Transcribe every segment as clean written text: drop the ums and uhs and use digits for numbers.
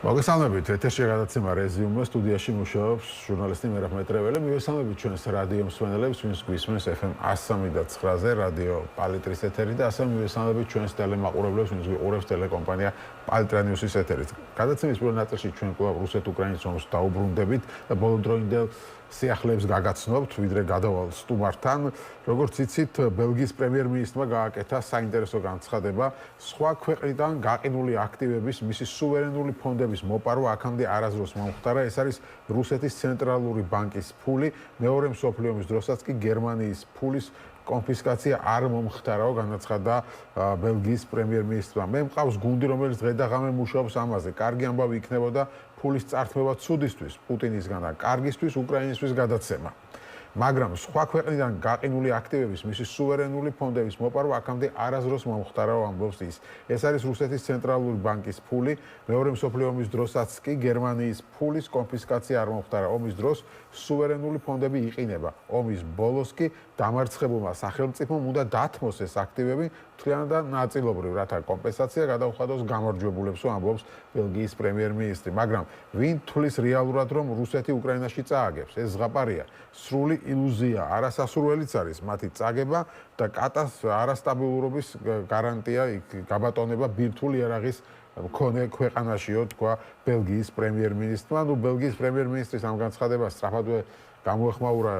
მოგესალმებით, ეთერში გადაცემა რეზიუმე, სტუდიაში მუშაობს ჟურნალისტი მერაბ მეტრეველი. მივესალმებით ჩვენს რადიო მსმენელებს, ვინც გვისმენს FM 103.9-ზე, რადიო პალიტრის ეთერი და ასევე მივესალმებით ჩვენს ტელემაყურებლებს, ვინც გვიყურებს ტელეკომპანია პალიტრა ნიუსის ეთერით. გადაცემის პირველ ნაწილში ჩვენ კვლავ რუსეთ-უკრაინის ომს დაუბრუნდებით და ბოლოდროინდელ სიახლეებს გაგაცნობთ, ვიდრე გადავალ სტუმართან. როგორც იცით, ბელგიის პრემიერ-მინისტრმა გააკეთა საინტერესო განცხადება სხვა ქვეყნიდან გაყინული აქტივების მისი სუვერენული ფონდების მოპარვა აქამდე არასდროს მომხდარა. ეს არის რუსეთის ცენტრალური ბანკის ფული, მეორე მსოფლიო ომის დროსაც კი გერმანიის ფულის კონფისკაცია არ მომხდარაო, განაცხადა ბელგიის პრემიერ-მინისტრმა. მე მყავს გუნდი, რომელიც დღე და ღამე მუშაობს ამაზე. კარგი ამბავი იქნებოდა ფულის წართმევა ცუდისთვის, პუტინისგან და კარგისთვის, უკრაინისთვის გადაცემა. მაგრამ სხვა ქვეყნიდან გაყინული აქტივების მისი სუვერენული ფონდების მოპარვა აქამდე არასდროს მომხდარაო, ამბობს ის. ეს არის რუსეთის ცენტრალური ბანკის ფული, მეორე მსოფლიო ომის დროსაც კი გერმანიის ფულის კონფისკაცია არ მომხდარა. ომის დროს სუვერენული ფონდები იყინება. ომის ბოლოს კი დამარცხებულმა სახელმწიფომ უნდა დათმოს ეს აქტივები მთლიანად და ნაწილობრივ, რათა კომპენსაცია გადაუხადოს გამარჯვებულებს, ამბობს ბელგიის პრემიერ-მინისტრი. მაგრამ ვინ თვლის რეალურად, რომ რუსეთი უკრაინაში წააგებს? ეს ზღაპარია. სრული ილუზია, არასასურველიც არის მათი წაგება და კატას არასტაბილურობის გარანტია, გაბატონება ბირთვული იარაღის მქონე ქვეყანაშიო, თქვა ბელგიის პრემიერ-მინისტრმა. ბელგიის პრემიერ-მინისტრის ამ განცხადებას სწრაფადვე გამოეხმაურა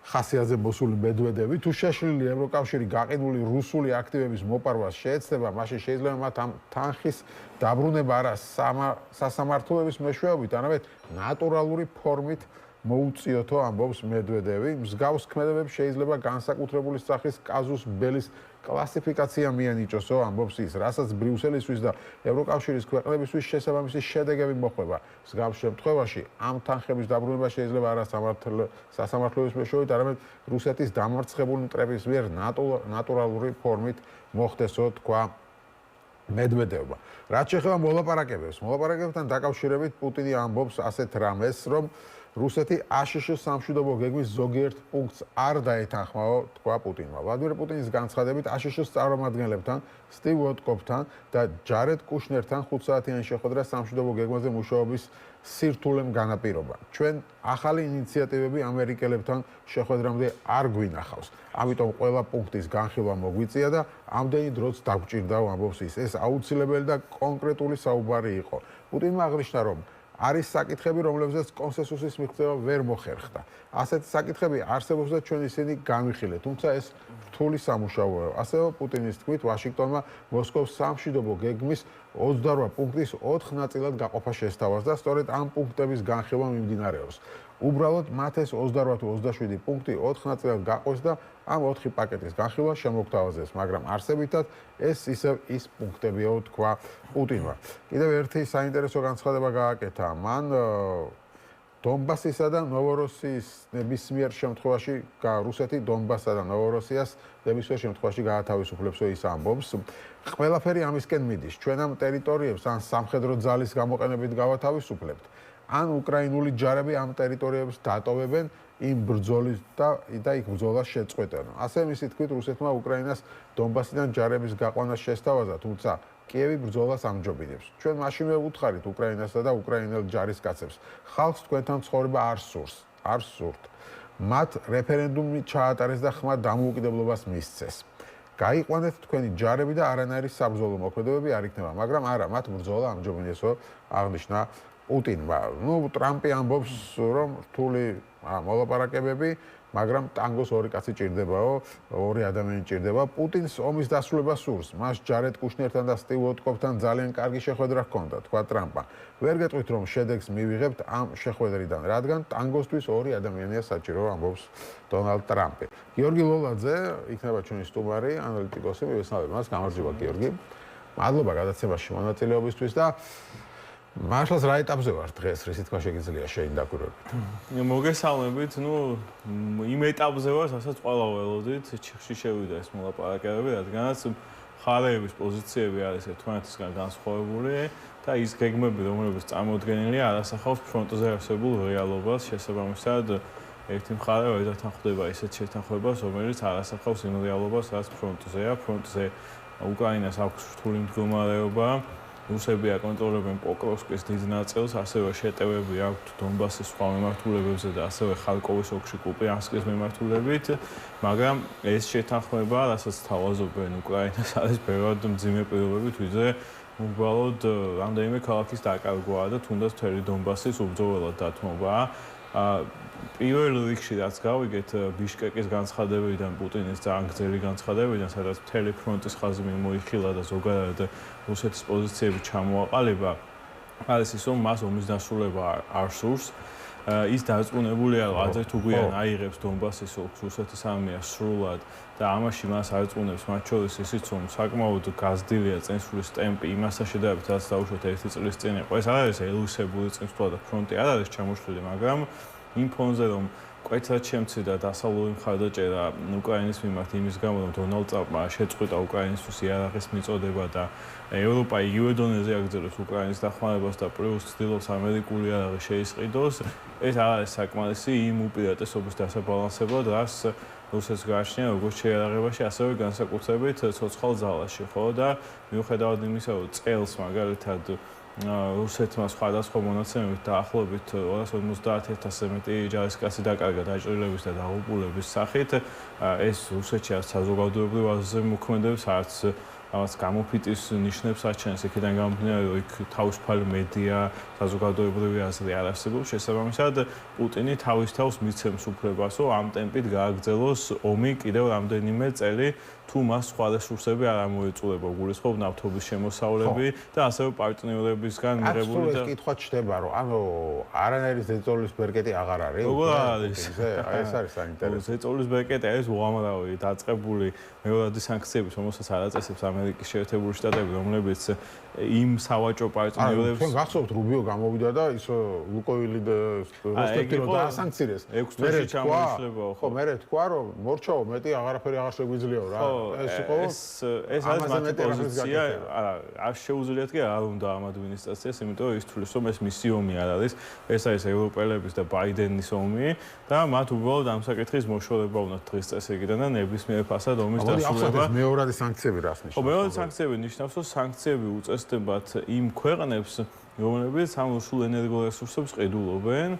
ხასიათზე მოსული მედვედევი. თუ შეშლილი ევროკავშირი გაყინული რუსული აქტივების მოპარვას შეეცდება, მაშინ შეიძლება მათ ამ თანხის დაბრუნება არა სასამართლოების მეშვეობით, არამედ ნატურალური ფორმით მოუწიოთო, ამბობს მედვედევი. მსგავს ქმედებებს შეიძლება განსაკუთრებული სახის კაზუს ბელის კლასიფიკაცია მიანიჭოსო, ამბობს ის, რასაც ბრიუსელისთვის და ევროკავშირის ქვეყნებისთვის შესაბამისი შედეგები მოხვდება. მსგავს შემთხვევაში ამ თანხების დაბრუნება შეიძლება არა სასამართლოების მეშვეობით, არამედ რუსეთის დამარცხებული მტრების მიერ ნატურალური ფორმით მოხდესო, თქვა მედვედევმა. რაც შეეხება მოლაპარაკებებთან დაკავშირებით, პუტინი ამბობს ასეთ რამეს, რომ რუსეთი აშშ სამშვიდობო გეგმის ზოგიერთ პუნქტს არ დაეთანხმაო, თქვა პუტინმა. ვლადიმერ პუტინის განცხადებით აშშ-ის წარმომადგენლებთან, სტივ ვიტკოფთან და ჯარედ კუშნერთან 5 საათიანი შეხვედრა სამშვიდობო გეგმაზე მუშაობის სირთულემ განაპირობა. ჩვენ ახალი ინიციატივები ამერიკელებთან შეხვედრამდე არ გვინახავს. ამიტომ ყველა პუნქტის განხილვა მოგვიწია და ამდენი დროც დაგვჭირდაო, ამბობს ის. ეს აუცილებელი და კონკრეტული საუბარი იყო. პუტინმა აღნიშნა, რომ არის საკითხები, რომლებზეც კონსენსუსის მიღწევა ვერ მოხერხდა. ასეთი საკითხები არსებობს და ჩვენ ისინი განვიხილეთ, თუმცა ეს რთული სამუშაოა. ასევე პუტინის თქმით, ვაშინგტონმა მოსკოვის სამშვიდობო გეგმის 28 პუნქტის 4 ნაწილად გაყოფა შესთავაზა და სწორედ ამ პუნქტების განხილვა მიმდინარეობს. უბრალოდ მათ ეს 28 თუ 27 პუნქტი 4 ნაწილად გაყვეს და ამ 4 პაკეტის განხილვა შემოგთავაზეს, მაგრამ არსებითად ეს ისევ ის პუნქტებიაო, თქვა პუტინმა. კიდევ ერთი საინტერესო განცხადება გააკეთა მან დონბასისა და ნოვოროსიის ნებისმიერ შემთხვევაში, რუსეთი დონბასსა და ნოვოროსიას ნებისმიერ შემთხვევაში გაათავისუფლებსო, ის ამბობს. ყველაფერი ამისკენ მიდის. ჩვენ ამ ტერიტორიებს ან სამხედრო ძალის გამოყენებით გავათავისუფლებთ, ან უკრაინული ჯარები ამ ტერიტორიებს დატოვებენ იმ ბრძოლის და იქ ბრძოლას შეწყვეტენ. ასევე მისი თქმით, რუსეთმა უკრაინას დონბასიდან ჯარების გაყვანა შესთავაზა, თუმცა კიევი ბრძოლას ამჯობინებს. ჩვენ მაშინვე უთხარით უკრაინასა და უკრაინელ ჯარისკაცებს. ხალხს თქვენთან ცხოვრება არ სურთ. მათ რეფერენდუმი ჩაატარეს და ხმა დამოუკიდებლობას მისცეს. გაიყვანეთ თქვენი ჯარები და არანაირი საბრძოლო მოქმედებები არ იქნება, მაგრამ არა, მათ ბრძოლა ამჯობინესო, აღნიშნა პუტინმა. ტრამპი ამბობს, რომ რთული მოლაპარაკებები, მაგრამ ტანგოს ორი კაცი ჭირდებაო, ორი ადამიანი ჭირდება. პუტინს ომის დასრულება სურს. მას ჯარედ კუშნერთან და სტივ ვიტკოფთან ძალიან კარგი შეხვედრა ჰქონდა, თქვა ტრამპმა. ვერ გეტყვით, რომ შედეგს მივიღებთ ამ შეხვედრიდან, რადგან ტანგოსთვის ორი ადამიანია საჭირო, ამბობს დონალდ ტრამპი. გიორგი ლოლაძე იქნება ჩვენი სტუმარი, ანალიტიკოსი, მივესალმებით მას. გამარჯობა, გიორგი. მადლობა გადაცემაში მონაწილეობისთვის და მართლაც რა ეტაპზე ვარ დღეს, რის თქმა შეგიძლია შენ დაკვირვებით. მოგესალმებით, იმ ეტაპზე ვარ, რასაც ყველა ველოდით, ჩიხში შევიდა ეს მოლაპარაკებები, რადგანაც მხარეების პოზიციები არის ერთმანეთისგან განსხვავებული და ის გეგმები, რომლებიც წარმოდგენილია, არასახავს ფრონტზე არსებულ რეალობას, შესაბამისად ერთი მხარე ერთთან ხვდება ისეთ შეთანხმებას, რომელიც არასახავს იმ რეალობას, რაც ფრონტზეა. ფრონტზე უკრაინას აქვს რთული მდგომარეობა. რუსები აკონტროლებენ პოკროვსკის დიდ ნაწილს, ასევე შეტევები აქვთ დონბასის სხვა მიმართულებებზე და ასევე ხარკოვის ოლქში კუპიანსკის მიმართულებით, მაგრამ ეს შეთანხმება, რასაც თავაზობენ უკრაინას, არის ბევრად მძიმე პირობებით, ვიდრე უბრალოდ რამდენიმე ქალაქის დაკარგვაა და თუნდაც მთელი დონბასის უბრძოლველად დათმობაა. პირველ რიგში რაც გავიგეთ ბიშკეკის განცხადებიდან, პუტინის ძალიან გრძელი განცხადებიდან, სადაც მთელი ფრონტის ხაზი მიმოიხილა და ზოგადად რუსეთის პოზიციები ჩამოაყალიბა, არის ის, რომ მას ომის დასრულება არ სურს. ის დარწმუნებულია, რომ ადრე თუ გვიან აიღებს დონბასის ოლქს რუსეთის არმია სრულად და ამაში მას არწმუნებს მათ შორის ისიც, რომ საკმაოდ გაზრდილია წინსვლის ტემპი იმასთან შედარებით, რაც დაუშვათ 1 წლის წინ იყო. ეს არ არის ელუსებული წინსვლა და ფრონტი არ არის ჩამოშლილი, მაგრამ იმ ფონზე, რომ კვეთრად შემცირდა დასავლური მხარდაჭერა უკრაინის მიმართ იმის გამო, რომ დონალდ ტრამპმა შეწყვიტა უკრაინისთვის იარაღის მიწოდება და ევროპა იგივე დონეზე აგრძელებს უკრაინის დახმარებას და პლუს ცდილობს ამერიკული იარაღი შეისყიდოს, ეს არ არის საკმარისი იმ უპირატესობის დასაბალანსებლად, რაც რუსეთს გააჩნია როგორც შეიარაღებაში, ასევე განსაკუთრებით ცოცხალ ძალაში, ხო და მიუხედავად იმისა, რომ წელს მაგალითად რუსეთმა სხვადასხვა მონაცემებით დაახლოებით 250,000-ზე მეტი ჯარისკაცი დაკარგა დაჭრილების და დაღუპულების სახით. ეს რუსეთში არც საზოგადოებრივ აზრზე მოქმედებს, არც ამას გამოფიტის ნიშნებს აჩენს, იქიდან გამომდინარე, რომ იქ თავისუფალი მედია, საზოგადოებრივი აზრი არ არსებობს. შესაბამისად, პუტინი თავის თავს მიცემს უფლებას, რომ ამ ტემპით გააგრძელოს ომი კიდევ რამდენიმე წელი, თუ მას სხვა რესურსები არ ამოეწურება, გულისხმობ ნავთობის შემოსავლები და ასევე პარტნიორებისგან მიღებული და კითხვა ჩდება, რომ ანუ არანაირი ზეწოლის ბერკეტი აღარ არის. როგორ არის? ეს არის საინტერესო. ზეწოლის ბერკეტი არის უამრავი დაწყებული მეორადი სანქციების, რომელსაც არ აწესებს ამერიკის შეერთებული შტატები, რომლებიც იმ სავაჭრო პარტნიორებს ჩვენ გახსოვთ რუბიო გამოვიდა და ის ლუკოილი და როსტეტირო დაასანქცირეს. 6 თვეში ჩამოიშლებაო, ხო, მე თქვა რომ მორჩაო მეტი აღარაფერი აღარ შეგვიძლიაო რა. ეს იყო ეს არის მათი პოზიცია, არა, არ შეუძლიათ კი არ უნდა ამ ადმინისტრაციას, იმიტომ რომ ის თulis რომ ეს მისი ომი არ არის, ეს არის ევროპელების და ბაიდენის ომი და მათ უბრალოდ ამ საკითხის მოშორება უნდათ დღის წესრიგიდან და ნებისმიერ ფასად ომის დასრულება. მეორადი სანქციები რას ნიშნავს? ხო, მეორე სანქციები ნიშნავს, რომ სანქციები უწესდებათ იმ ქვეყნებს, რომლებიც ამ სულ ენერგორესურსებს ყიდულობენ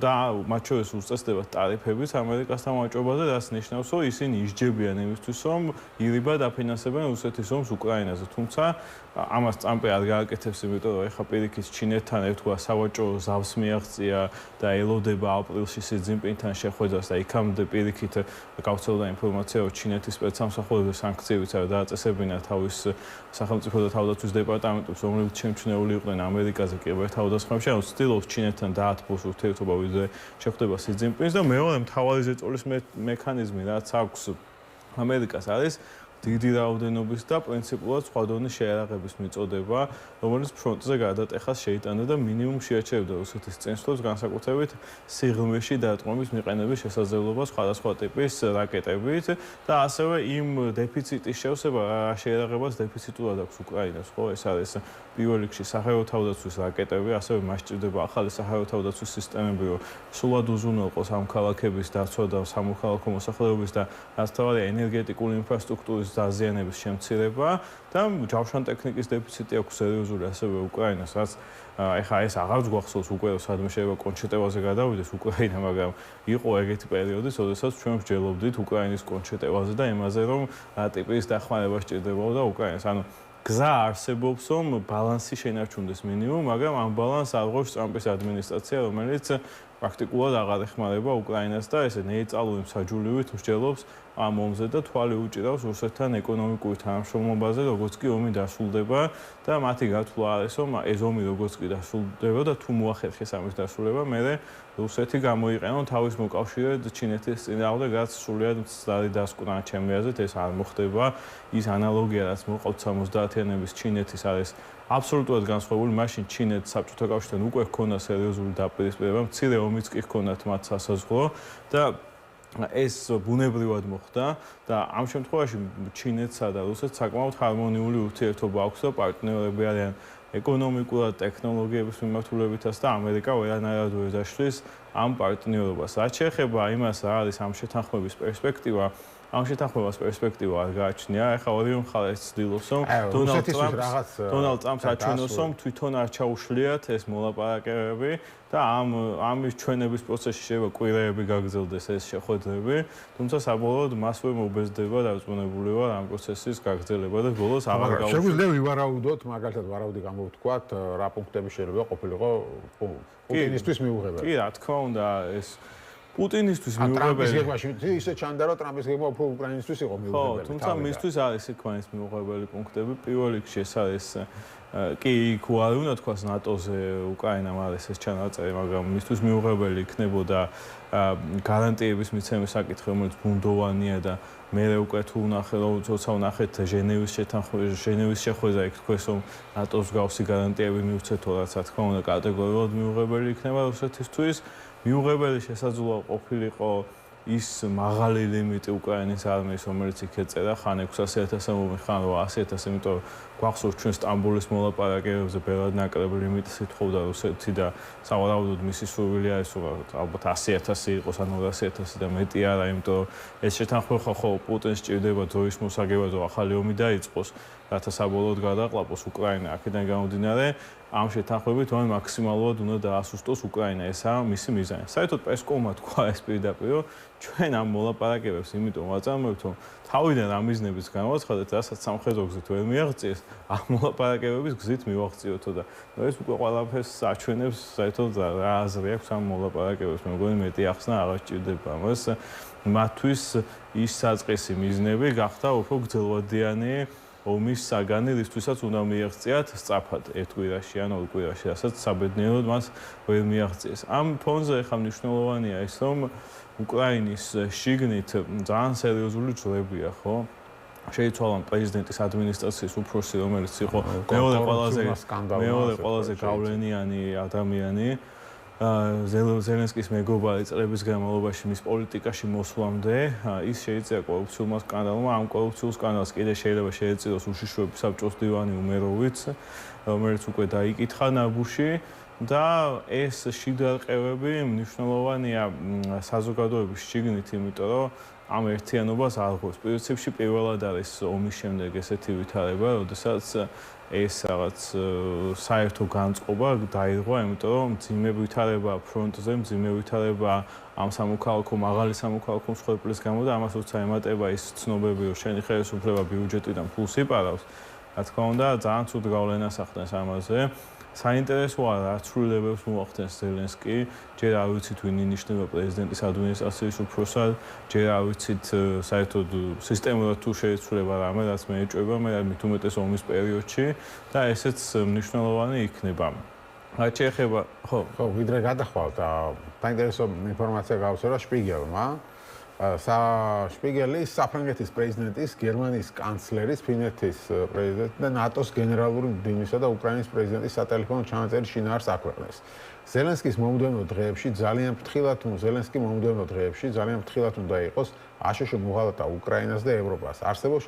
და მათ შორის უწესდებათ ტარიფებიც ამერიკასთან ვაჭრობაზე, რაც ნიშნავს, რომ ისინი ისჯებიან იმისთვის, რომ ირიბად აფინანსებენ რუსეთის ომს უკრაინაზე. თუმცა ამას ტრამპი არ გააკეთებს, იმიტომ რომ ეხა პირიქით ჩინეთთან ერთგვარ სავაჭრო ზავს მიაღწია და ელოდება აპრილში სი ძინპინთან შეხვედრას და იქამდე პირიქით გავრცელდა ინფორმაცია, რომ ჩინეთის სპეცსამსახურებზე სანქციებიც არ დააწესებინა თავის სახელმწიფო და თავდაცვის დეპარტამენტებს, რომლებიც შემჩნეული იყვნენ ამერიკაზე კიბერ თავდასხმებში, ანუ ცდილობს ჩინეთთან დაათბოს ურთიერთობა, ვიდრე შეხვდება სი ძინპინს და მეორე მთავარი ზეწოლის მექანიზმი, რაც აქვს ამერიკას არის დიდი რაოდენობის და პრინციპულად სხვა დონის შეიარაღების მიწოდება, რომელიც ფრონტზე გადატეხას შეიტანდა და მინიმუმ შეაჩერებდა რუსეთის წინსვლებს, განსაკუთრებით სიღრმეში დარტყმების მიყენების შესაძლებლობა სხვადასხვა ტიპის რაკეტებით და ასევე იმ დეფიციტის შევსება, შეიარაღებას დეფიციტურად აქვს უკრაინას, ხო, ეს არის პირველ რიგში საჰაერო თავდაცვის რაკეტები, ასევე მას სჭირდება ახალი საჰაერო თავდაცვის სისტემები, რომ სრულად უზრუნველყოს ამ ქალაქების დაცვა და სამოქალაქო მოსახლეობის და რაც თავარია ენერგეტიკული ინფრასტრუქტურის დაზიანების შემცირება და ჯავშან ტექნიკის დეფიციტი აქვს სერიოზული ასევე უკრაინას, რაც ეხა ეს აღარ გვახსოვს უკვე სადმე შეიძლება კონჩეტევაზე გადავიდეს უკრაინა, მაგრამ იყო ეგეთი პერიოდი, როდესაც ჩვენ ვჯელობდით უკრაინის კონჩეტევაზე და იმაზე, რომ რა ტიპის დახმარება სჭირდებოდა უკრაინას. ანუ გზა არსებობს, რომ ბალანსი შენარჩუნდეს მინიმუმ, მაგრამ ამ ბალანსს აღღვევს ტრამპის ადმინისტრაცია, რომელიც პრაქტიკულად აღარ ეხმარება უკრაინას და ესე ნეიტრალური მსაჯულივით მსჯელობს ამ ომზე და თვალი უჭირავს რუსეთთან ეკონომიკური თანამშრომლობაზე, როგორც კი ომი დასრულდება და მათი გათვლა არის, რომ ეს ომი როგორც კი დასრულდება და თუ მოახერხეს ამის დასრულება, მერე რუსეთი გამოიყენონ თავის მოკავშირედ ჩინეთის წინააღმდეგ, რაც სრულიად მცდარი დასკვნა ჩემი აზრით, ეს არ მოხდება. ის ანალოგია, რაც მოყავთ 70-იანების ჩინეთის არის აბსოლუტურად განსხვავებული. მაშინ ჩინეთს საბჭოთა კავშირთან უკვე ჰქონდა სერიოზული დაპირისპირება, მცირე ომიც კი ჰქონდათ მათ სასაზღვრო და ეს ბუნებრივად მოხდა და ამ შემთხვევაში ჩინეთსა და რუსეთს საკმაოდ ჰარმონიული ურთიერთობა აქვს და პარტნიორები არიან ეკონომიკურად, ტექნოლოგიების მიმართულებითაც და ამერიკა ვერანაირად ვერ დაშლის ამ პარტნიორობას. რაც შეეხება იმას, რა არის ამ შეთანხმების პერსპექტივა, ამ შეთანხმებას პერსპექტივა არ გააჩნია. ეხლა ორივე მხარე ცდილობს, რომ დონალდ ტრამპს აჩვენოს, რომ თვითონ არ ჩაუშლიათ ეს მოლაპარაკებები და ამის ჩვენების პროცესში შეიძლება კვირაები გაგრძელდეს ეს შეხვედრები, თუმცა საბოლოოდ მასვე მობეზდება დარწმუნებული ვარ ამ პროცესის გაგრძელება და ბოლოს აღარ გაუშვება. შეგვიძლია ვივარაუდოთ, მაგალითად ვარაუდი გამოვთქვათ, რა პუნქტები შეიძლება ყოფილიყო პუტინისთვის მიუღებელი. კი, რა თქმა უნდა, ეს პუტინისთვის მიუღებელი. ტრამპის გეგმაში ისე ჩანდა, რომ ტრამპის გეგმა უფრო უკრაინისთვის იყო მიუღებელი. ხო, თუმცა მისთვის არის იქ მიუღებელი პუნქტები. პირველ რიგში ეს არის კი იქ არ უნდა თქვას ნატოზე უკრაინამ არის ეს ჩანაწერი, მაგრამ მისთვის მიუღებელი იქნებოდა გარანტიების მიცემის საკითხი, რომელიც ბუნდოვანია და მე უკვე თუ როცა ვნახეთ ჟენევის შეხვედრა იქ თქვეს, რომ ნატოს გავსი გარანტიები მივცეთო, რაც რა თქმა უნდა კატეგორიულად მიუღებელი იქნება რუსეთისთვის. მიუღებელი შესაძლოა ყოფილიყო ის მაღალი ლიმიტი უკრაინის არმიის, რომელიც იქ ეწერა ხან 600,000-ზე, ხან 800,000, იმიტომ რომ გვახსოვს ჩვენ სტამბოლის მოლაპარაკებებზე ბევრად ნაკლებ ლიმიტს ითხოვდა რუსეთი და სავარაუდოდ მისი სურვილი არის, რომ ალბათ 100,000 იყოს ან 200,000 და მეტი არა, იმიტომ რომ ეს შეთანხმება ხო პუტინს სჭირდება ძოლის მოსაგებად, რომ ახალი ომი დაიწყოს, რათა საბოლოოდ გადაყლაპოს უკრაინა. აქედან გამომდინარე, ამ შეთანხმებით მან მაქსიმალურად უნდა დაასუსტოს უკრაინა, ესაა მისი მიზანი. საერთოდ პესკოვმა თქვა ეს პირდაპირ, რომ ჩვენ ამ მოლაპარაკებებს იმიტომ ვაწარმოებთ, რომ თავიდან ამ მიზნების განვაცხადეთ, რასაც სამხედრო გზით ვერ მიაღწიეს, ამ მოლაპარაკებების გზით მივაღწიოთო და ეს უკვე ყველაფერს აჩვენებს, საერთოდ რა აზრი აქვს ამ მოლაპარაკებებს. მე მგონი მეტი ახსნა აღარ სჭირდება ამას. მათთვის ის საწყისი მიზნები გახდა უფრო გრძელვადიანი ომის საგანი, რისთვისაც უნდა მიაღწიათ სწრაფად ერთ კვირაში ან ორ კვირაში, რასაც საბედნიეროდ მას ვერ მიაღწიეს. ამ ფონზე ახლა მნიშვნელოვანია ის, რომ უკრაინის შიგნით ძალიან სერიოზული ძვრებია, ხო? შეიცვალა პრეზიდენტის ადმინისტრაციის უფროსი, რომელიც იყო მეორე ყველაზე გავლენიანი ადამიანი. ზელენსკის მეგობარი წლების განმავლობაში მის პოლიტიკაში მოსვლამდე ის შეიწია კორუფციულმა სკანდალმა. ამ კორუფციულ სკანდალს კიდე შეიძლება შეეწიროს უშიშროების საბჭოს დივანი უმეროვიც, რომელიც უკვე დაიკითხა ნაბუში და ეს შიდარყევები მნიშვნელოვანია საზოგადოების შიგნით, იმიტომ რომ ამ ერთიანობას არ ღვევს. პრინციპში პირველად არის ომის შემდეგ ესეთი ვითარება, როდესაც ეს რაღაც საერთო განწყობა დაირღვა, იმიტომ რომ მძიმე ვითარება ფრონტზე, მძიმე ვითარება ამ სამოქალაქო მაღალი სამოქალაქო მსხვერპლის გამო და ამას როცა ემატება ის ცნობები, რომ შენი ხელისუფლება ბიუჯეტიდან ფულს იპარავს, რა თქმა უნდა, ძალიან ცუდ გავლენას ახდენს ამაზე. საინტერესოა რა ცვლილებებს მოახდენს ზელენსკი, ჯერ არ ვიცით ვინ ინიშნება პრეზიდენტის ადმინისტრაციის უფროსად, ჯერ არ ვიცით საერთოდ სისტემურად თუ შეიცვლება რამე, რაც მე ეჭვება, მე მით უმეტეს ომის პერიოდში და ესეც მნიშვნელოვანი იქნება. რაც შეეხება, ხო, ვიდრე გადახვალთ, საინტერესო ინფორმაცია გავსურვა შპიგელმა. შპიგელის საფრანგეთის პრეზიდენტის, გერმანიის კანცლერის, ფინეთის პრეზიდენტის და ნატოს გენერალური მდივანისა და უკრაინის პრეზიდენტის სატელეფონო ჩანაწერი შინაარს აქვეყნეს. ზელენსკის მომდევნო დღეებში ძალიან ფრთხილად უნდა იყოს აშშ მოღალატა უკრაინას და ევროპას. არსებობს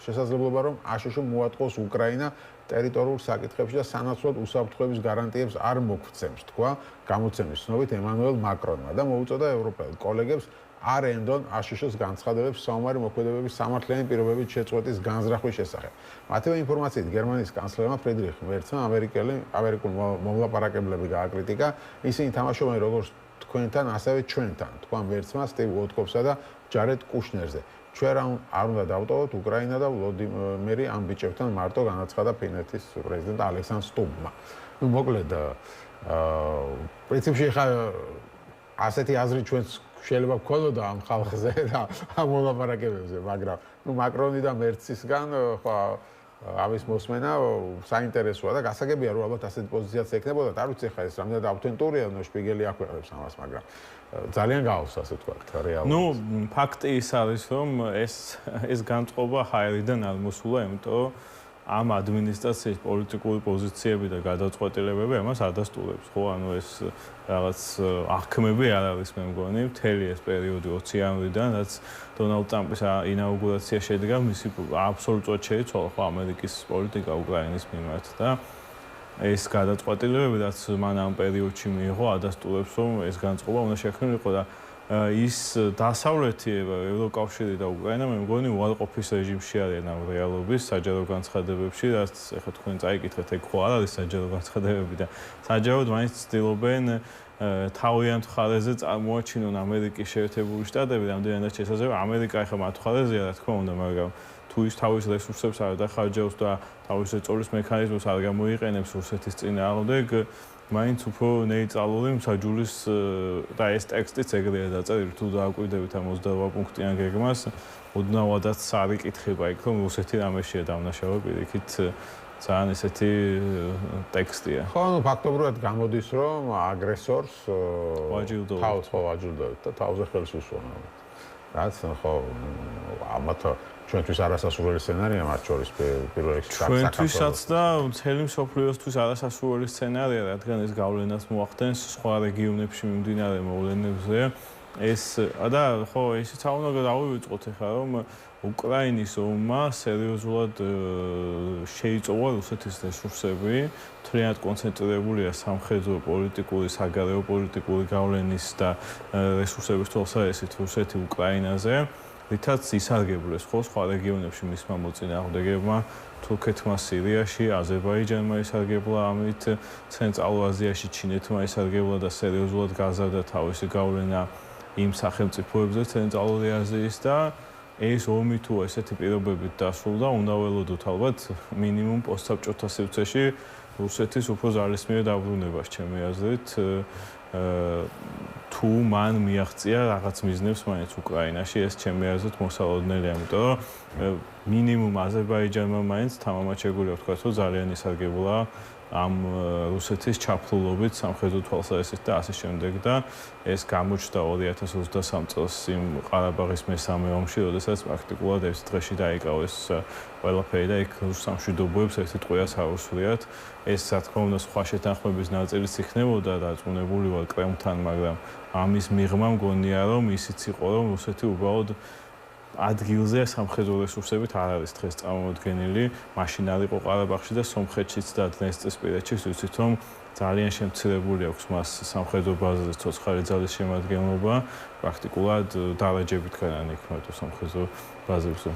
შესაძლებლობა, რომ აშშ მოატყოს უკრაინა ტერიტორიულ საკითხებში და სანაცვლოდ უსაფრთხოების გარანტიებს არ მოგცემს, თქვა გამოცემის ცნობით ემანუელ მაკრონმა და მოუწოდა ევროპელ კოლეგებს არ ენდონ აშშ-ს განცხადებებს საომარი მოქმედებების სამართლიანი პირობებით შეწყვეტის განზრახვის შესახებ. მათივე ინფორმაციით გერმანიის კანცლერმა ფრიდრიხ მერცმა ამერიკულ მომლაპარაკებლები გააკრიტიკა, ისინი თამაშობენ როგორც თქვენთან, ასევე ჩვენთან, თქვა მერცმა სტივ უოტკოფსა და ჯარედ კუშნერზე. ჩვენ არ უნდა დავტოვოთ უკრაინა და ვლოდიმერი ამ ბიჭებთან მარტო განაცხადა ფინეთის პრეზიდენტ ალექსანდრ სტუბმა. მოკლედ, პრინციპში ხა ასეთი აზრი ჩვენს შეიძლება გქონოდა ამ ხალხზე და ამ მოლაპარაკებებზე, მაგრამ მაკრონი და მერცისგან ხო ამის მოსმენა საინტერესოა და გასაგებია რომ ალბათ ასეთი პოზიციაც ექნებოდა, არ ვიცი ხა ეს რამდენად ავთენტურია, შპიგელი აქვეყნებს ამას, მაგრამ ძალიან გაავს ასე ვთქვათ რეალურად. ფაქტი ის არის, რომ ეს განწყობა ჰაერიდან არ მოსულა, იმიტომ რომ ამ ადმინისტრაციის პოლიტიკური პოზიციები და გადაწყვეტილებები ამას ადასტურებს, ხო? ანუ ეს რაღაც აღქმები არ არის, მე მგონი, მთელი ეს პერიოდი 20 იანვრიდან, რაც დონალდ ტრამპის ინაუგურაცია შედგა, მისი აბსოლუტურად შეიცვალა ხო ამერიკის პოლიტიკა უკრაინის მიმართ და ეს გადაწყვეტილებები, რაც მან ამ პერიოდში მიიღო, ადასტურებს, რომ ეს განწყობა უნდა შექმნილიყო და ის დასავლეთი ევროკავშირი და უკრაინა მე მგონი უარყოფის რეჟიმში არიან ამ რეალობის საჯარო განცხადებებში, რაც ეხლა თქვენ წაიკითხეთ, ეგ ხო არ არის საჯარო განცხადებები და საჯაროდ მაინც ცდილობენ თავიანთ მხარეზე წარმოაჩინონ ამერიკის შეერთებული შტატები, რამდენადაც შესაძლოა ამერიკა ეხლა მათ მხარეზეა, რა თქმა უნდა, მაგრამ თუ ის თავის რესურსებს არ დახარჯავს და თავის ეწოლის მექანიზმს არ გამოიყენებს რუსეთის წინააღმდეგ, მაინც უფრო ნეიტრალური მსაჯულის და ეს ტექსტიც ეგრეა დაწერილი, თუ დააკვირდებით ამ 28 პუნქტიან გეგმას, ოდნავადაც არ იკითხება იქ, რომ რუსეთი რამეშია დამნაშავე პირიქით ძალიან ესეთი ტექსტია. ხო, ну ფაქტობრივად გამოდის, რომ აგრესორს ვაჯილდოვთ. თავს ხო ვაჯილდოვთ და თავზე ხელს უსვამენ. რაც ხო ამათ ჩვენთვის არასასურველი სცენარია მათ შორის პირველ რიგში ჩვენთვისაც და მთელი მსოფლიოსთვის არასასურველი სცენარია, რადგან ეს გავლენას მოახდენს სხვა რეგიონებში მიმდინარე მოვლენებზე. ეს და ხო ისიც არ უნდა დავივიწყოთ ახლა რომ უკრაინის ომმა სერიოზულად შეიწოვა რუსეთის რესურსები, მთლიანად კონცენტრირებულია სამხედრო, პოლიტიკური, საგარეო პოლიტიკური გავლენის და რესურსების თვალსაზრისით რუსეთი უკრაინაზე, რითაც ისარგებლეს სხვა რეგიონებში მისმა მოწინააღმდეგეებმა, თურქეთმა სირიაში, აზერბაიჯანმა ისარგებლა ამით, ცენტრალურ აზიაში ჩინეთმა ისარგებლა და სერიოზულად გაზარდა თავისი გავლენა იმ სახელმწიფოებზე ცენტრალური აზიის და ეს ომი თუ ესეთი პირობებით დასრულდა, უნდა ველოდოთ ალბათ მინიმუმ პოსტსაბჭოთა სივრცეში რუსეთის უფრო ძალისმიერ დაბრუნებას, ჩემი აზრით, თუ მან მიაღწია რაღაც მიზნებს მაინც უკრაინაში, ეს ჩემი აზრით მოსალოდნელია, იმიტომ რომ მინიმუმ აზერბაიჯანმა მაინც თამამად შეგვიძლია ვთქვათ, რომ ძალიან ისარგებლა ამ რუსეთის ჩაფლულობით სამხედრო თვალსაზრისით და ასე შემდეგ და ეს გამოჩნდა 2023 წელს იმ ყარაბაღის მესამე ომში, როდესაც პრაქტიკულად ეს დღეში დაიკავეს ყველაფერი და იქ რუს სამშვიდობოებს ერთი ტყვიას აუსვლიათ. ეს რა თქმა უნდა სხვა შეთანხმების ნაწილიც იქნებოდა დარწმუნებული ვარ კრემლთან, მაგრამ ამის მიღმა მგონია რომ ისიც იყო რომ რუსეთი უბრალოდ ადგილზე სამხედრო რესურსებით არ არის დღეს წარმოუდგენელი, მაშინ არ იყო ყარაბაღში და სომხეთშიც და დნესტრისპირეთშიც ვიცით რომ ძალიან შემცირებული აქვს მას სამხედრო ბაზაზე ცოცხალი ძალის შემადგენლობა, პრაქტიკულად დარაჯებით განან იქნება სამხედრო ბაზებზე.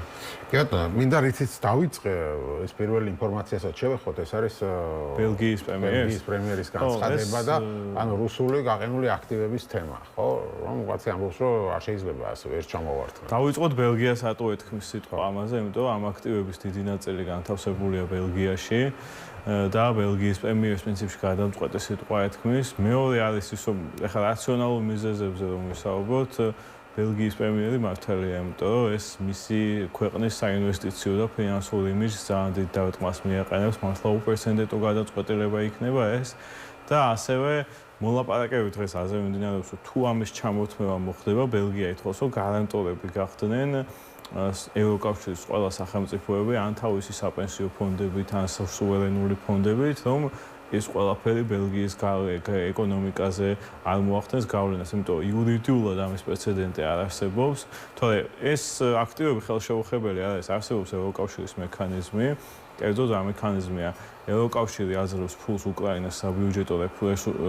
კი ბატონო, მინდა რითიც დავიწყე ეს პირველი ინფორმაციასაც შევეხოთ, ეს არის ბელგიის პრემიერის განცხადება და ანუ რუსული გაყინული აქტივების თემა, ხო? რომ ვიღაცა ამბობს, რომ არ შეიძლება ასე ვერ ჩამოვართმევ. დავიწყოთ ბელგიას რატო ეთქმის სიტყვა ამაზე, იმიტომ რომ ამ აქტივების დიდი ნაწილი განთავსებულია ბელგიაში და ბელგიის პრემიერის პრინციპში გადამწყვეტი სიტყვა ეთქმის. მეორე არის ის, რომ ეხლა რაციონალურ მიზეზებზე რომ ვისაუბროთ, ბელგიის პრემიერი მართალია, იმიტომ რომ ეს მისი ქვეყნის საინვესტიციო და ფინანსური იმიჯს ძალიან დიდ დარტყმას მიაყენებს, მართლა უპრეცედენტო გადაწყვეტილება იქნება ეს და ასევე მოლაპარაკებები დღეს ასე მიმდინარეობს, რომ თუ ამის ჩამოთმევა მოხდება, ბელგია ითხოვს, რომ გარანტორები გახდნენ ევროკავშირის ყველა სახელმწიფოები ან თავისი საპენსიო ფონდებით, ან სუვერენული ფონდებით, რომ ეს ყველაფერი ბელგიის ეკონომიკაზე არ მოახდენს გავლენას, იმიტომ რომ იურიდიულად ამის პრეცედენტი არ არსებობს. თორე ეს აქტივები ხელშეუხებელი არ არის, არსებობს ევროკავშირის მექანიზმი, კერძოდ ამ მექანიზმია ევროკავშირი აძლევს ფულს უკრაინას საბიუჯეტო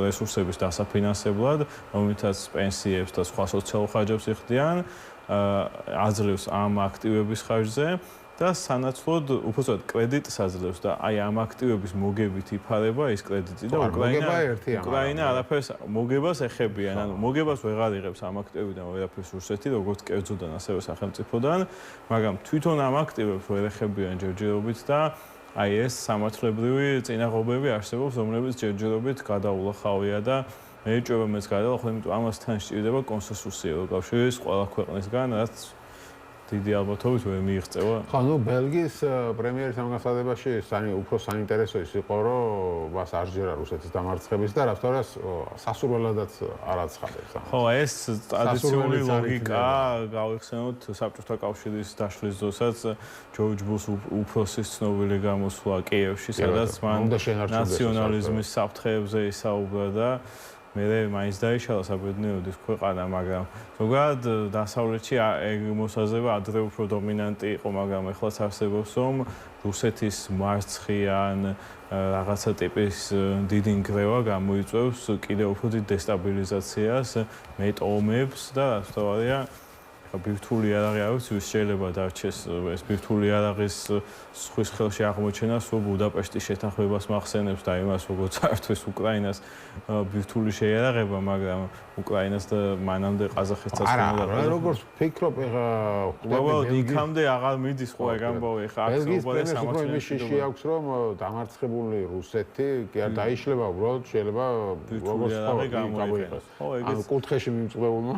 რესურსების დასაფინანსებლად, რომლითაც პენსიებს და სხვა სოციალურ ხარჯებს იხდიან, აძლევს ამ აქტივების ხარჯზე და სანაცვლოდ უბრალოდ კრედიტს აძლევს და აი ამ აქტივების მოგებით იფარება ეს კრედიტი და უკრაინა არაფერს მოგებას ეხებიან, ანუ მოგებას ვეღარ იღებს ამ აქტივებიდან ვერაფერს რუსეთი, როგორც კერძოდან, ასევე სახელმწიფოდან, მაგრამ თვითონ ამ აქტივებს ვერ ეხებიან ჯერჯერობით და აი ეს სამართლებრივი წინაღობები არსებობს, რომლებიც ჯერჯერობით გადაულახავია და მე ეჭვება მეც გადავალ, იმიტომ ამასთან სჭირდება კონსენსუსი ევროკავშირის ყველა ქვეყნისგან, რაც დიდი ალბათობით ვერ მიიღწევა. ხო, ნუ ბელგიის პრემიერის ამ განცხადებაში უფრო საინტერესო ის იყო, რომ მას არ ჯერა რუსეთის დამარცხების და რასთვარას სასურველადაც არ აცხადებს. ხო, ეს ტრადიციული ლოგიკა გავიხსენოთ საბჭოთა კავშირის დაშლის დროსაც ჯორჯ ბუს უფროსის ცნობილი გამოსვლა კიევში, სადაც მან ნაციონალიზმის საფრთხეებზე ისაუბრა და მე მაინც დაიშალა საბედნიეროდის ქვეყანა, მაგრამ ზოგადად დასავლეთში ეგ მოსაზრება ადრე უფრო დომინანტი იყო, მაგრამ ეხლაც არსებობს, რომ რუსეთის მარცხი ან რაღაცა ტიპის დიდი ნგრევა გამოიწვევს კიდევ უფრო დიდ დესტაბილიზაციას, მეტ-ომებს და რასთავარია ბირთვული იარაღი არის, ვის შეიძლება დარჩეს ეს ბირთვული იარაღის სხვის ხელში აღმოჩენა, სულ ბუდაპეშტის შეთანხმებას მახსენებს და იმას, როგორც ართვის უკრაინას ბირთვული შეიარაღება, მაგრამ უკრაინას და მანამდე ყაზახეთსაც უნდა. არა, როგორც ფიქრობ, ეხა უბრალოდ იქამდე აღარ მიდის ხო ეგ ამბავი, ხა აქციონერებს სამართლებში აქვს, რომ დამარცხებული რუსეთი კი არ დაიშლება, უბრალოდ შეიძლება როგორც გამოიყენოს. ანუ კუთხეში მიმწყებულმა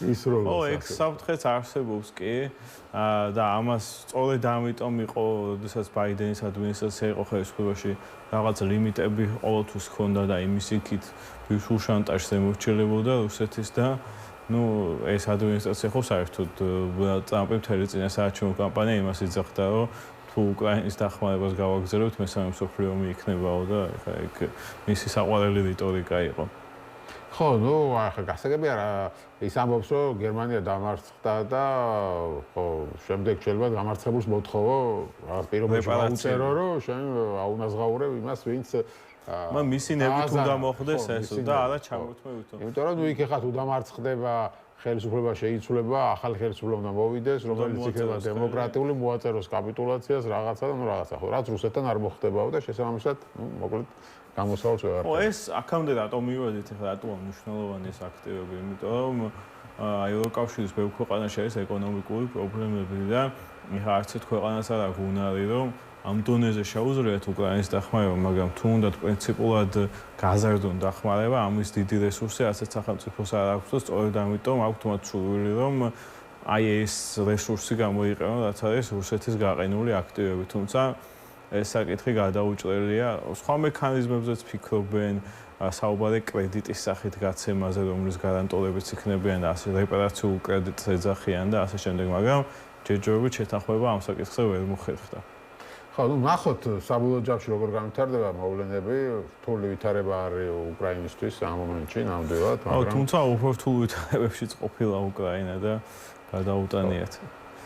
ის როლი. ო, ეგ საფრთხეც არსებობს კი და ამას სწორედ ამიტომ იყო, როდესაც ბაიდენის ადმინისტრაცია იყო ხელისუფლებაში, რაღაც ლიმიტები ყოველთვის ჰქონდა და იმის იქით ბირთვულ შანტაჟს ემორჩილებოდა რუსეთის და ეს ადმინისტრაცია ხო საერთოდ ტრამპი მთელი წინასაარჩევნო კამპანია იმას იძახდა, რომ თუ უკრაინის დახმარებას გავაგზავნებთ, მესამე მსოფლიო ომი იქნებაო და ეხლა ეგ მისი საყვარელი რიტორიკა იყო. ხო, ახლა გასაგებია რა, ის ამბობს, რომ გერმანია დამარცხდა და ხო, შემდეგ შეიძლება დამარცხებულს მოთხოვო, პირობებში გაუწერო, რომ შენ აუნაზღაურებ იმას, ვინც მაგრამ მისი ნებით უნდა მოხდეს ეს და არა ჩამოთმევითო. იმიტომ რომ იქ ეხლა თუ დამარცხდება ხელისუფლება შეიცვლება, ახალი ხელისუფლება უნდა მოვიდეს, რომელიც იქნება დემოკრატიული, მოაწეროს კაპიტულაციას, რაღაცა და რაღაცა. ხო, რაც რუსეთთან არ მოხდებაო და შესაბამისად, მოკლედ გამოსავალს ვეღარ. ო, ეს აქამდე რატომ მივედით, ეხლა რატოა მნიშვნელოვანი ეს აქტივები, იმიტომ რომ ევროკავშირის ბევრ ქვეყანაში არის ეკონომიკური პრობლემები და არც ერთ ქვეყანას არ აქვს უნარი, რომ ამ დონეზე შეუძლიათ უკრაინის დახმარება, მაგრამ თუ უნდათ პრინციპულად გაზარდონ დახმარება, ამის დიდი რესურსი ასეთ სახელმწიფოს არ აქვს და სწორედ ამიტომ აქვთ მათ სურვილი, რომ აი ეს რესურსი გამოიყენონ, რაც არის რუსეთის გაყინული აქტივები, თუმცა ეს საკითხი გადაუჭრელია. სხვა მექანიზმებზეც ფიქრობენ, საუბარი კრედიტის სახით გაცემაზე, რომლის გარანტორებიც იქნებიან და ასე რეპარაციულ კრედიტს ეძახიან და ასე შემდეგ, მაგრამ ჯერჯერობით შეთანხმება ამ საკითხზე ვერ მოხერხდა. ხო, ნახოთ საბოლოო ჯამში როგორ განვითარდება მოვლენები, რთული ვითარება არის უკრაინისთვის ამ მომენტში ნამდვილად, მაგრამ თუმცა უფრო რთულ ვითარებებშიც ყოფილა უკრაინა და გადაუტანიათ.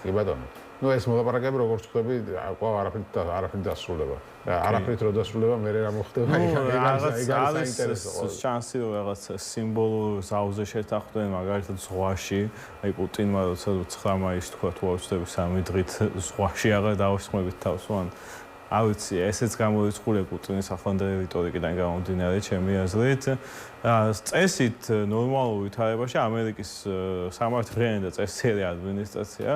კი ბატონო. ეს მოლაპარაკება როგორც ხდება, კვლავ არაფრით დასრულდება. არაფრით რო დასრულდება, მე რა მოხდება, ეგ არის საინტერესო. შანსი რომ რაღაც სიმბოლურ ზავზე შეთანხმდნენ, მაგალითად ზღვაში, აი პუტინმა როცა 9 მაისს თქვა თუ არ ვცდები 3 დღით ზღვაში აღარ დავისხმებით თავს, ან არ ვიცი, ესეც გამოიწყულია პუტინის ახლანდელი რიტორიკიდან გამომდინარე, ჩემი აზრით. წესით ნორმალურ ვითარებაში ამერიკის სამართლიანი და წესიერი ადმინისტრაცია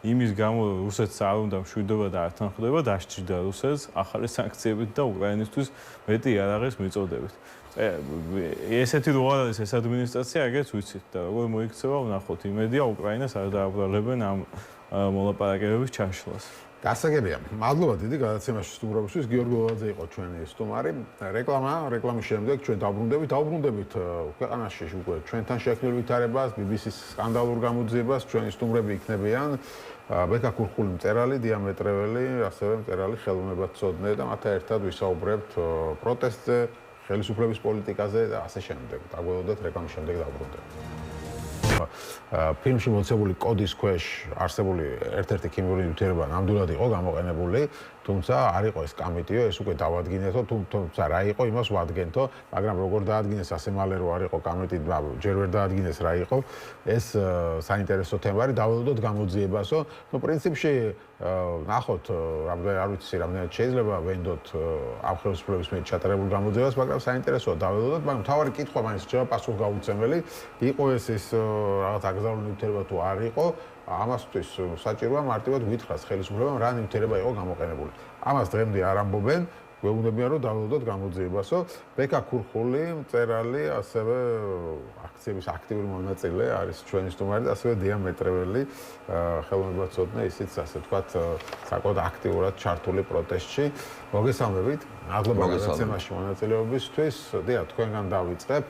იმის გამო რუსეთს არ უნდა მშვიდობა და არ თანხდება, დასჭირდა რუსეთს ახალი სანქციებით და უკრაინისთვის მეტი იარაღის მიწოდებით. ესეთი რო არ არის ეს ადმინისტრაცია, ეგეც ვიცით და როგორ მოიქცევა, ვნახოთ. იმედია უკრაინას არ დააბრალებენ ამ მოლაპარაკებების ჩაშლას. გასაგებია. მადლობა დიდი გადაცემაში სტუმრობისთვის. გიორგი ლოლაძე იყო ჩვენი სტუმარი. რეკლამის შემდეგ ჩვენ დავბრუნდებით ქვეყანაში უკვე ჩვენთან შექმნილ ვითარებას, BBC-ს სკანდალურ გამოძიებას, ჩვენი სტუმრები იქნებიან ბექა ქურხული მწერალი, დიამეტრეველი, ასევე მწერალი ხელოვნებაცოდნე და მათთან ერთად ვისაუბრებთ პროტესტზე, ხელისუფლების პოლიტიკაზე და ასე შემდეგ. დაგველოდეთ რეკლამის შემდეგ დავბრუნდებით. ფილმში მოცემული კოდის ქვეშ არსებული ერთ-ერთი ქიმიური ნივთიერება ნამდვილად იყო გამოყენებული, თუმცა არ იყო ეს კამიტიო, ეს უკვე დავადგინეთო, თუმცა რა იყო, იმას ვადგენთო, მაგრამ როგორ დაადგინეს ასე მალე რო არ იყო კამიტი, ჯერ ვერ დაადგინეს რა იყო, ეს საინტერესო თემა არის, დაველოდოთ გამოძიებასო. პრინციპში ნახოთ, არ ვიცი, რამდენად შეიძლება ვენდოთ ამ ხელისუფლების მიერ ჩატარებულ გამოძიებას, მაგრამ საინტერესოა დაველოდოთ, მაგრამ მთავარი კითხვა მაინც რჩება პასუხგაუწეველი, იყო ეს რაღაც აკრძალული ნივთიერება თუ არ იყო, ამასთვის საჭიროა მარტივად გითხრას ხელისუფლებამ რა ნივთიერება იყო გამოყენებული. ამას დღემდე არ ამბობენ, გვეუბნებიან რომ დაველოდოთ გამოძიებასო. ბექა ქურხული, მწერალი, ასევე აქციების აქტიური მონაწილე არის ჩვენი სტუმარი და ასევე დიამეტრეველი ხელოვნებაცოდნე, ისიც ასე ვთქვათ, საკმაოდ აქტიურად ჩართული პროტესტში. მოგესალმებით. მადლობა გადაცემაში მონაწილეობისთვის. დიახ, თქვენგან დავიწყებ.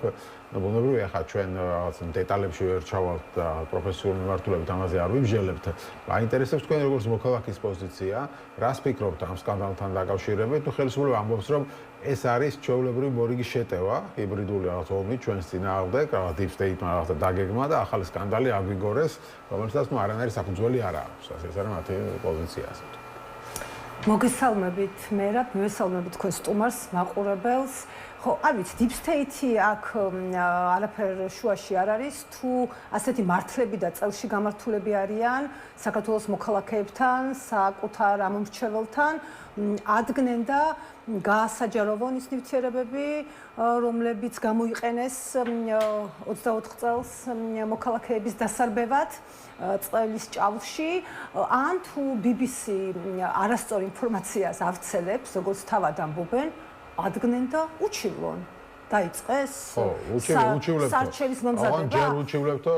ბუნებრივია, ახლა ჩვენ რაღაც დეტალებში ვერ ჩავალთ და პროფესიული მიმართულებით ამაზე არ ვიმჟელებთ. მაინტერესებს თქვენ როგორც მოქალაქის პოზიცია, რას ფიქრობთ ამ სკანდალთან დაკავშირებით? თუ ხელისუფლება ამბობს, რომ ეს არის ჩვეულებრივი მორიგი შეტევა, ჰიბრიდული რაღაც ომი ჩვენს წინააღმდეგ, რაღაც deep state-მა რაღაცა დაგეგმა და ახალი სკანდალი აგვიგორეს, რომელსაც არანაირი საფუძველი არ აქვს. ეს არის მათი პოზიცია, ასე ვთქვათ. მოგესალმებით მერაბ, მივესალმებით თქვენ სტუმარს, მაყურებელს. ხო, არ ვიცი, deep state-ი აქ არაფერ შუაში არ არის, თუ ასეთი მართლები და წელში გამართულები არიან საქართველოს მოქალაქეებთან, საკუთარ ამომრჩეველთან, ადგენენ და გაასაჯაროვონ ის ნივთიერებები, რომლებიც გამოიყენეს 24 წელს მოქალაქეების დასარბევად წლის ჭავლში, ან თუ BBC არასწორ ინფორმაციას ავრცელებს, როგორც თავად ამბობენ, ადგენენ და უჩივლონ. დაიწყეს სარჩელის მომზადება. ან ჯერ უჩივლებთო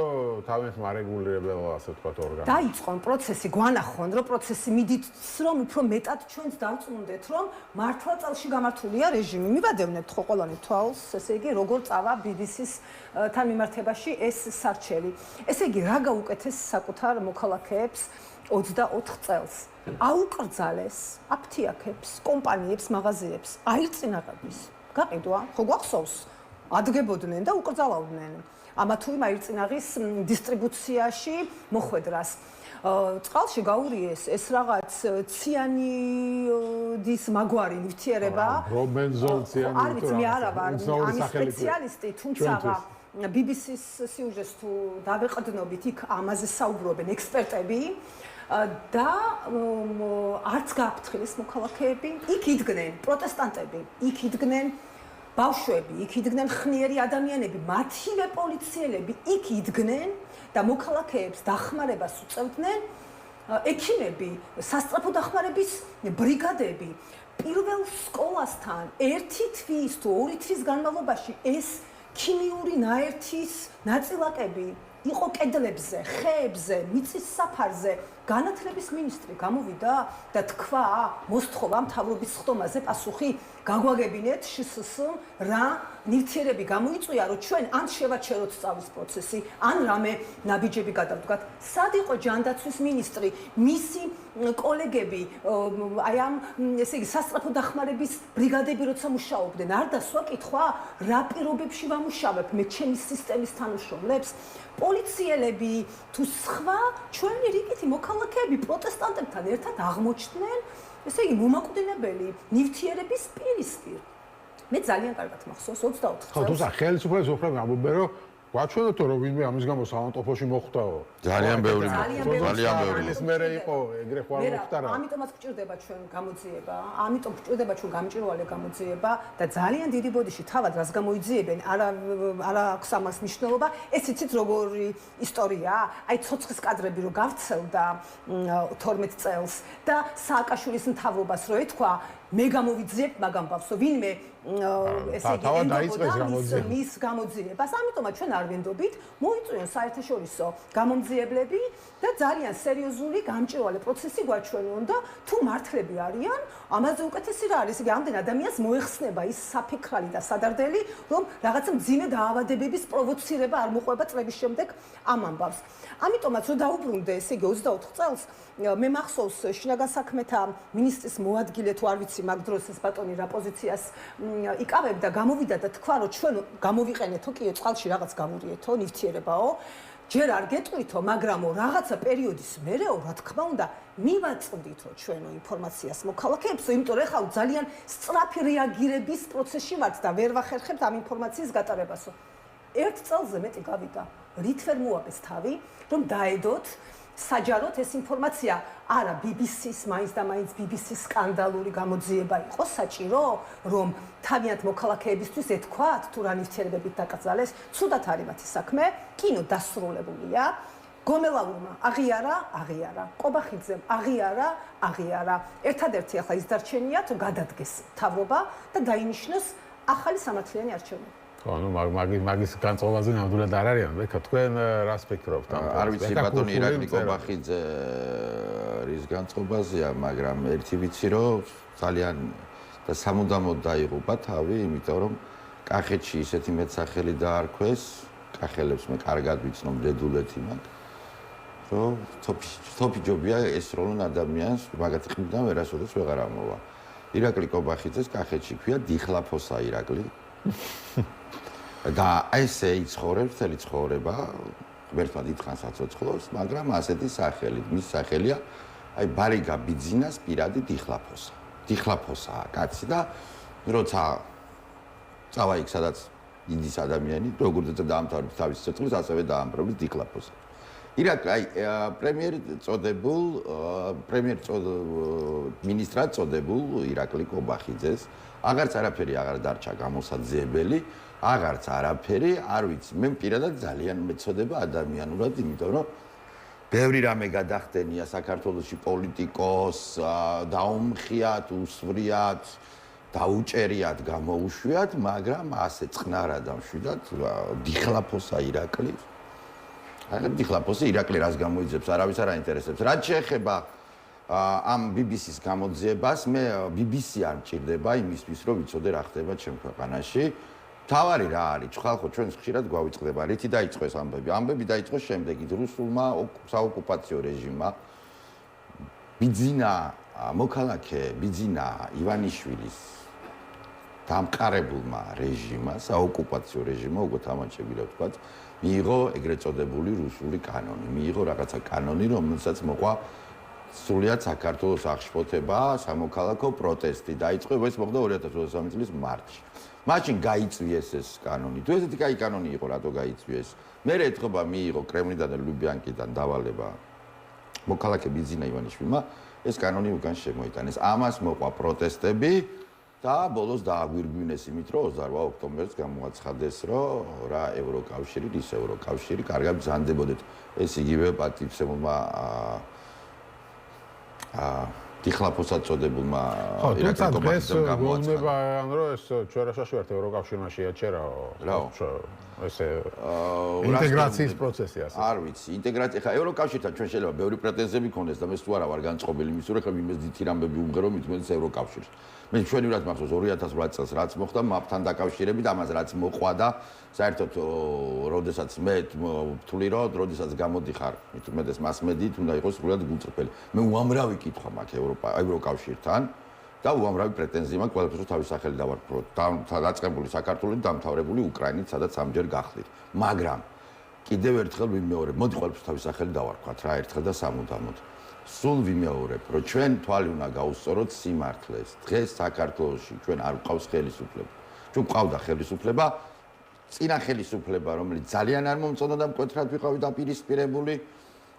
თავის მარეგულირებელ, ასე ვთქვათ, ორგანოს. დაიწყონ პროცესი, გვანახონ, რომ პროცესი მიდით, რომ უფრო მეტად ჩვენს დავწუნდეთ, რომ მართლა წელში გამართულია რეჟიმი. მივადევნებთ ხო ყველანი თვალს, ესე იგი, როგორ წავა BBC-ს თან მიმართებაში ეს სარჩელი. ესე იგი, რა გაუკეთეს საკუთარ მოქალაქეებს 24 წელს? აუკრძალეს აფთიაქებს, კომპანიებს, მაღაზიებს, აირწინაღების. გაყიდვა, ხო გვახსოვს? ადგებოდნენ და უკრძალავდნენ. ამა თუ იმ აირწინაღის დისტრიბუციაში მოხვედრას. წყალში გაურიეს ეს რაღაც ციანიდის მაგვარი ნივთიერება. ბრომენზოლ ციანიდი. არ ვიცი, მე არა ვარ ამის სპეციალისტი, თუმცა BBC-ს სიუჟეტს თუ დავეყრდნობით, იქ ამაზე საუბრობენ ექსპერტები. და არც გააფრთხილეს მოქალაქეები, იქ იდგნენ პროტესტანტები, იქ იდგნენ ბავშვები, იქ იდგნენ ხნიერი ადამიანები, მათივე პოლიციელები, იქ იდგნენ და მოქალაქეებს დახმარებას უწევდნენ ექიმები, სასწრაფო დახმარების ბრიგადები. პირველ სკოლასთან ერთი თვის თუ ორი თვის განმავლობაში ეს ქიმიური ნაერთის ნაწილაკები იყო კედლებზე, ხეებზე, მიწის საფარზე. განათლების მინისტრი გამოვიდა და თქვა, მოსთხოვა მთავრობის ხდომაზე პასუხი გაგვაგებინეთ შსს რა ნივთიერები გამოიწვია, რომ ჩვენ ან შევაჩეროთ სწავლის პროცესი, ან რამე ნაბიჯები გადავდგათ. სად იყო ჯანდაცვის მინისტრი, მისი კოლეგები, აი ამ ესე იგი სასწრაფო დახმარების ბრიგადები როცა მუშაობდნენ, არ დასვა კითხვა, რა პირობებში ვამუშავებ მე ჩემი სისტემის თანამშრომლებს, პოლიციელები თუ სხვა ჩვენი რიგითი მოქალაქეები პროტესტანტებთან ერთად აღმოჩნდნენ, ესე იგი მომაკვდინებელი ნივთიერების პირისპირ. მე ძალიან კარგად მახსოვს 24 წელს. ხო, თუმცა ხელისუფლების უფლებები ამბობენ, რომ გვაჩვენოთ, რომ ვინმე ამის გამო სამონტოფოში მოხვდაო. ძალიან ბევრი ის მერე იყო, ეგრე ხوار მოხდა რა. ამიტომაც გვჭირდება ჩვენ გამოძიება, ამიტომ გვჭირდება ჩვენ გამჭვირვალე გამოძიება და ძალიან დიდი ბოდიში თავად რას გამოიძიებენ, არა აქვს ამას მნიშვნელობა. ეს იცით როგორი ისტორიაა? აი ცოცხლის კადრები რო გავრცელდა 12 წელს და სააკაშვილის მთავრობას რო ეთქვა, მე გამოვიძიებ მაგამ ბავშვს, ვინმე ესე იგი მის გამოძიებას, ამიტომაც ჩვენ არ ვენდობით, მოიწვიონ საერთაშორისო გამომძიებლები და ძალიან სერიოზული გამჭვირვალე პროცესი გვაჩვენონ და თუ მართლები არიან, ამაზე უკეთესი რა არის? იგი ამდენ ადამიანს მოეხსნება ის საფიქრალი და სადარდელი, რომ რაღაცა მძიმე დაავადებების პროვოცირება არ მოყვება წლების შემდეგ ამ ამბავს. ამიტომაც რომ დაუბრუნდე, ესე იგი 24 წელს მე მახსოვს შინაგან საქმეთა მინისტრის მოადგილე თუ არ ვიცი მაგ დროს ეს ბატონი რა პოზიციას იკავებდა, გამოვიდა და თქვა, რომ ჩვენ გამოვიყენეთო კიო წყალში რაღაც გამურიეთო ნივთიერებაო, ჯერ არ გეტყვითო, მაგრამო რაღაცა პერიოდის მერეო, რა თქმა უნდა, მივაწვდითო ჩვენო ინფორმაციას მოქალაქეებსო, იმიტომ რომ ეხლა ძალიან სწრაფი რეაგირების პროცესში ვართ და ვერ ვახერხებთ ამ ინფორმაციის გატარებასო. ერთ წელზე მეტი გავიდა, რით ვერ მოაბეს თავი, რომ დაედოთ საჯაროდ ეს ინფორმაცია არა BBC-ს მაინც და მაინც BBC-ს სკანდალური გამოძიება იყო საჭირო, რომ თავიანთ მოქალაქეებისთვის ეთქვათ თუ რა ნივთიერებებით დაკრძალეს, ცუდად არის მათი საქმე, კინო დასრულებულია. გომელაურმა აღიარა, ყობახიძემ აღიარა. ერთადერთი ახლა ის დარჩენია თუ გადადგეს მთავრობა და დაინიშნოს ახალი სამართლიანი არჩევნები. ანუ მაგის განწყობაზე ნამდვილად არ არის, ბექა, თქვენ რას ფიქრობთ ამ? არ ვიცი ბატონი ირაკლი ყობახიძე რის განწყობაზეა, მაგრამ ერთი ვიცი რომ ძალიან და სამუდამოდ დაიღუპა თავი, იმიტომ რომ კახეთში ისეთი მეტსახელი დაარქვეს, კახელებს მე კარგად ვიცნობ დედულეთი მაქვს, რომ თოფი ჯობია ესროლონ ადამიანს, მაგათი ყიდან ვერასოდეს ვეღარ ამოვა. ირაკლი კობახიძეს კახეთში ქვია დიხლაფოსა ირაკლი. და ესე იცხოვრებს მთელი ცხოვრება, ღმერთმა დიდხანს აცოცხლოს, მაგრამ ასეთი სახელით, მის სახელია აი ბარიგა ბიძინას პირადი დიხლაფოსა. დიხლაფოსაა კაცი და როცა წავა იქ სადაც იდის ადამიანი, როგორც დაამთავრებს თავის სიცოცხლეს, ასევე დაამთავრებს დიხლაფოსა. ირაკლი აი პრემიერ მინისტრად წოდებულ ირაკლი კობახიძეს აღარც არაფერი აღარ დარჩა გამოსაძიებელი, აღარც არაფერი, არ ვიცი, მე პირადად ძალიან მეწოდება ადამიანურად, იმიტომ რომ ბევრი რამე გადახდენია საქართველოში პოლიტიკოს, დაუმხიათ, უსვრიათ, დაუჭერიათ, გამოუშვიათ, მაგრამ ასე წყნარად და მშვიდად დიხლაფოსა ირაკლი. აი დიხლაფოსი ირაკლი რას გამოიძებს, არავის არ აინტერესებს. რაც შეეხება ამ BBC-ს გამოძიებას, მე BBC არ მჭირდება იმისთვის, რომ ვიცოდე რა ხდება ჩემ ქვეყანაში. თავარი რა არის, ხალხო ჩვენს ხშირად გვავიწყდება, რითი დაიწყო ეს ამბები? ამბები დაიწყო შემდეგი რუსულმა საოკუპაციო რეჟიმმა ბიძინა მოქალაქე ბიძინა ივანიშვილის დამყარებულმა რეჟიმმა, საოკუპაციო რეჟიმმა, უკვე თამაშები რა ვთქვათ, მიიღო ეგრეთ წოდებული რუსული კანონი, მიიღო რაღაცა კანონი, რომელსაც მოყვა სრულიად საქართველოს აღშფოთება, სამოქალაქო პროტესტი დაიწყო, ეს მოხდა 2023 წლის მარტში. მაშინ გაიწვიეს ეს კანონი. თუ ესეთი კაი კანონი იყო, რატო გაიწვიეს? მე ეთქობა მიიღო კრემლიდან და ლუბიანკიდან დავალება მოქალაქე ბიძინა ივანიშვილმა, ეს კანონი უკან შემოიტანეს. ამას მოყვა პროტესტები და ბოლოს დააგვირგვინეს იმით, რომ 28 ოქტომბერს გამოაცხადეს, რომ რა ევროკავშირი, ის ევროკავშირი კარგად ბრძანდებოდეთ. ეს იგივე პატივცემულმა დიხლაფოსად წოდებულმა ირაკლი კობახიძემ გამოაცხადა. ანუ რომ ეს ჩვენ რა შევართ ევროკავშირმა შეაჩერაო. ესე ინტეგრაციის პროცესი ასე. არ ვიცი, ინტეგრაცია ხა ევროკავშირთან ჩვენ შეიძლება ბევრი პრეტენზიები გქონდეს და მე თუ არა ვარ განწყობილი მის ურე ხა იმეს დიდ რამბები უმღერო მithumedes ევროკავშირს. მე ჩვენივრად მახსოვს 2008 წელს რაც მოხდა მაპთან დაკავშირებით ამას რაც მოყვა და საერთოდ როდესაც მე ვთვლი რომ როდესაც გამოდიხარ მithumedes მასმედიით უნდა იყოს სრულად გულწრფელი. მე უამრავი კითხვა მაქვს ევროკავშირთან და უამრავი პრეტენზია მაქვს ყველაფერს თავის სახელი დავარქვა. დაწყებული საქართველოს დამთავრებული უკრაინით სადაც სამჯერ გახდით. მაგრამ კიდევ ერთხელ ვიმეორებ, მოდი ყველაფერს თავის სახელი დავარქვათ რა ერთხელ და სამუდამოდ. სულ ვიმეორებ, რომ ჩვენ თვალი უნდა გაუსწოროთ სიმართლეს. დღეს საქართველოში ჩვენ არ გვყავს ხელისუფლება. ჩვენ გვყავდა ხელისუფლება, წინა ხელისუფლება, რომელიც ძალიან არ მომწონდა და მკვეთრად ვიყავი დაპირისპირებული.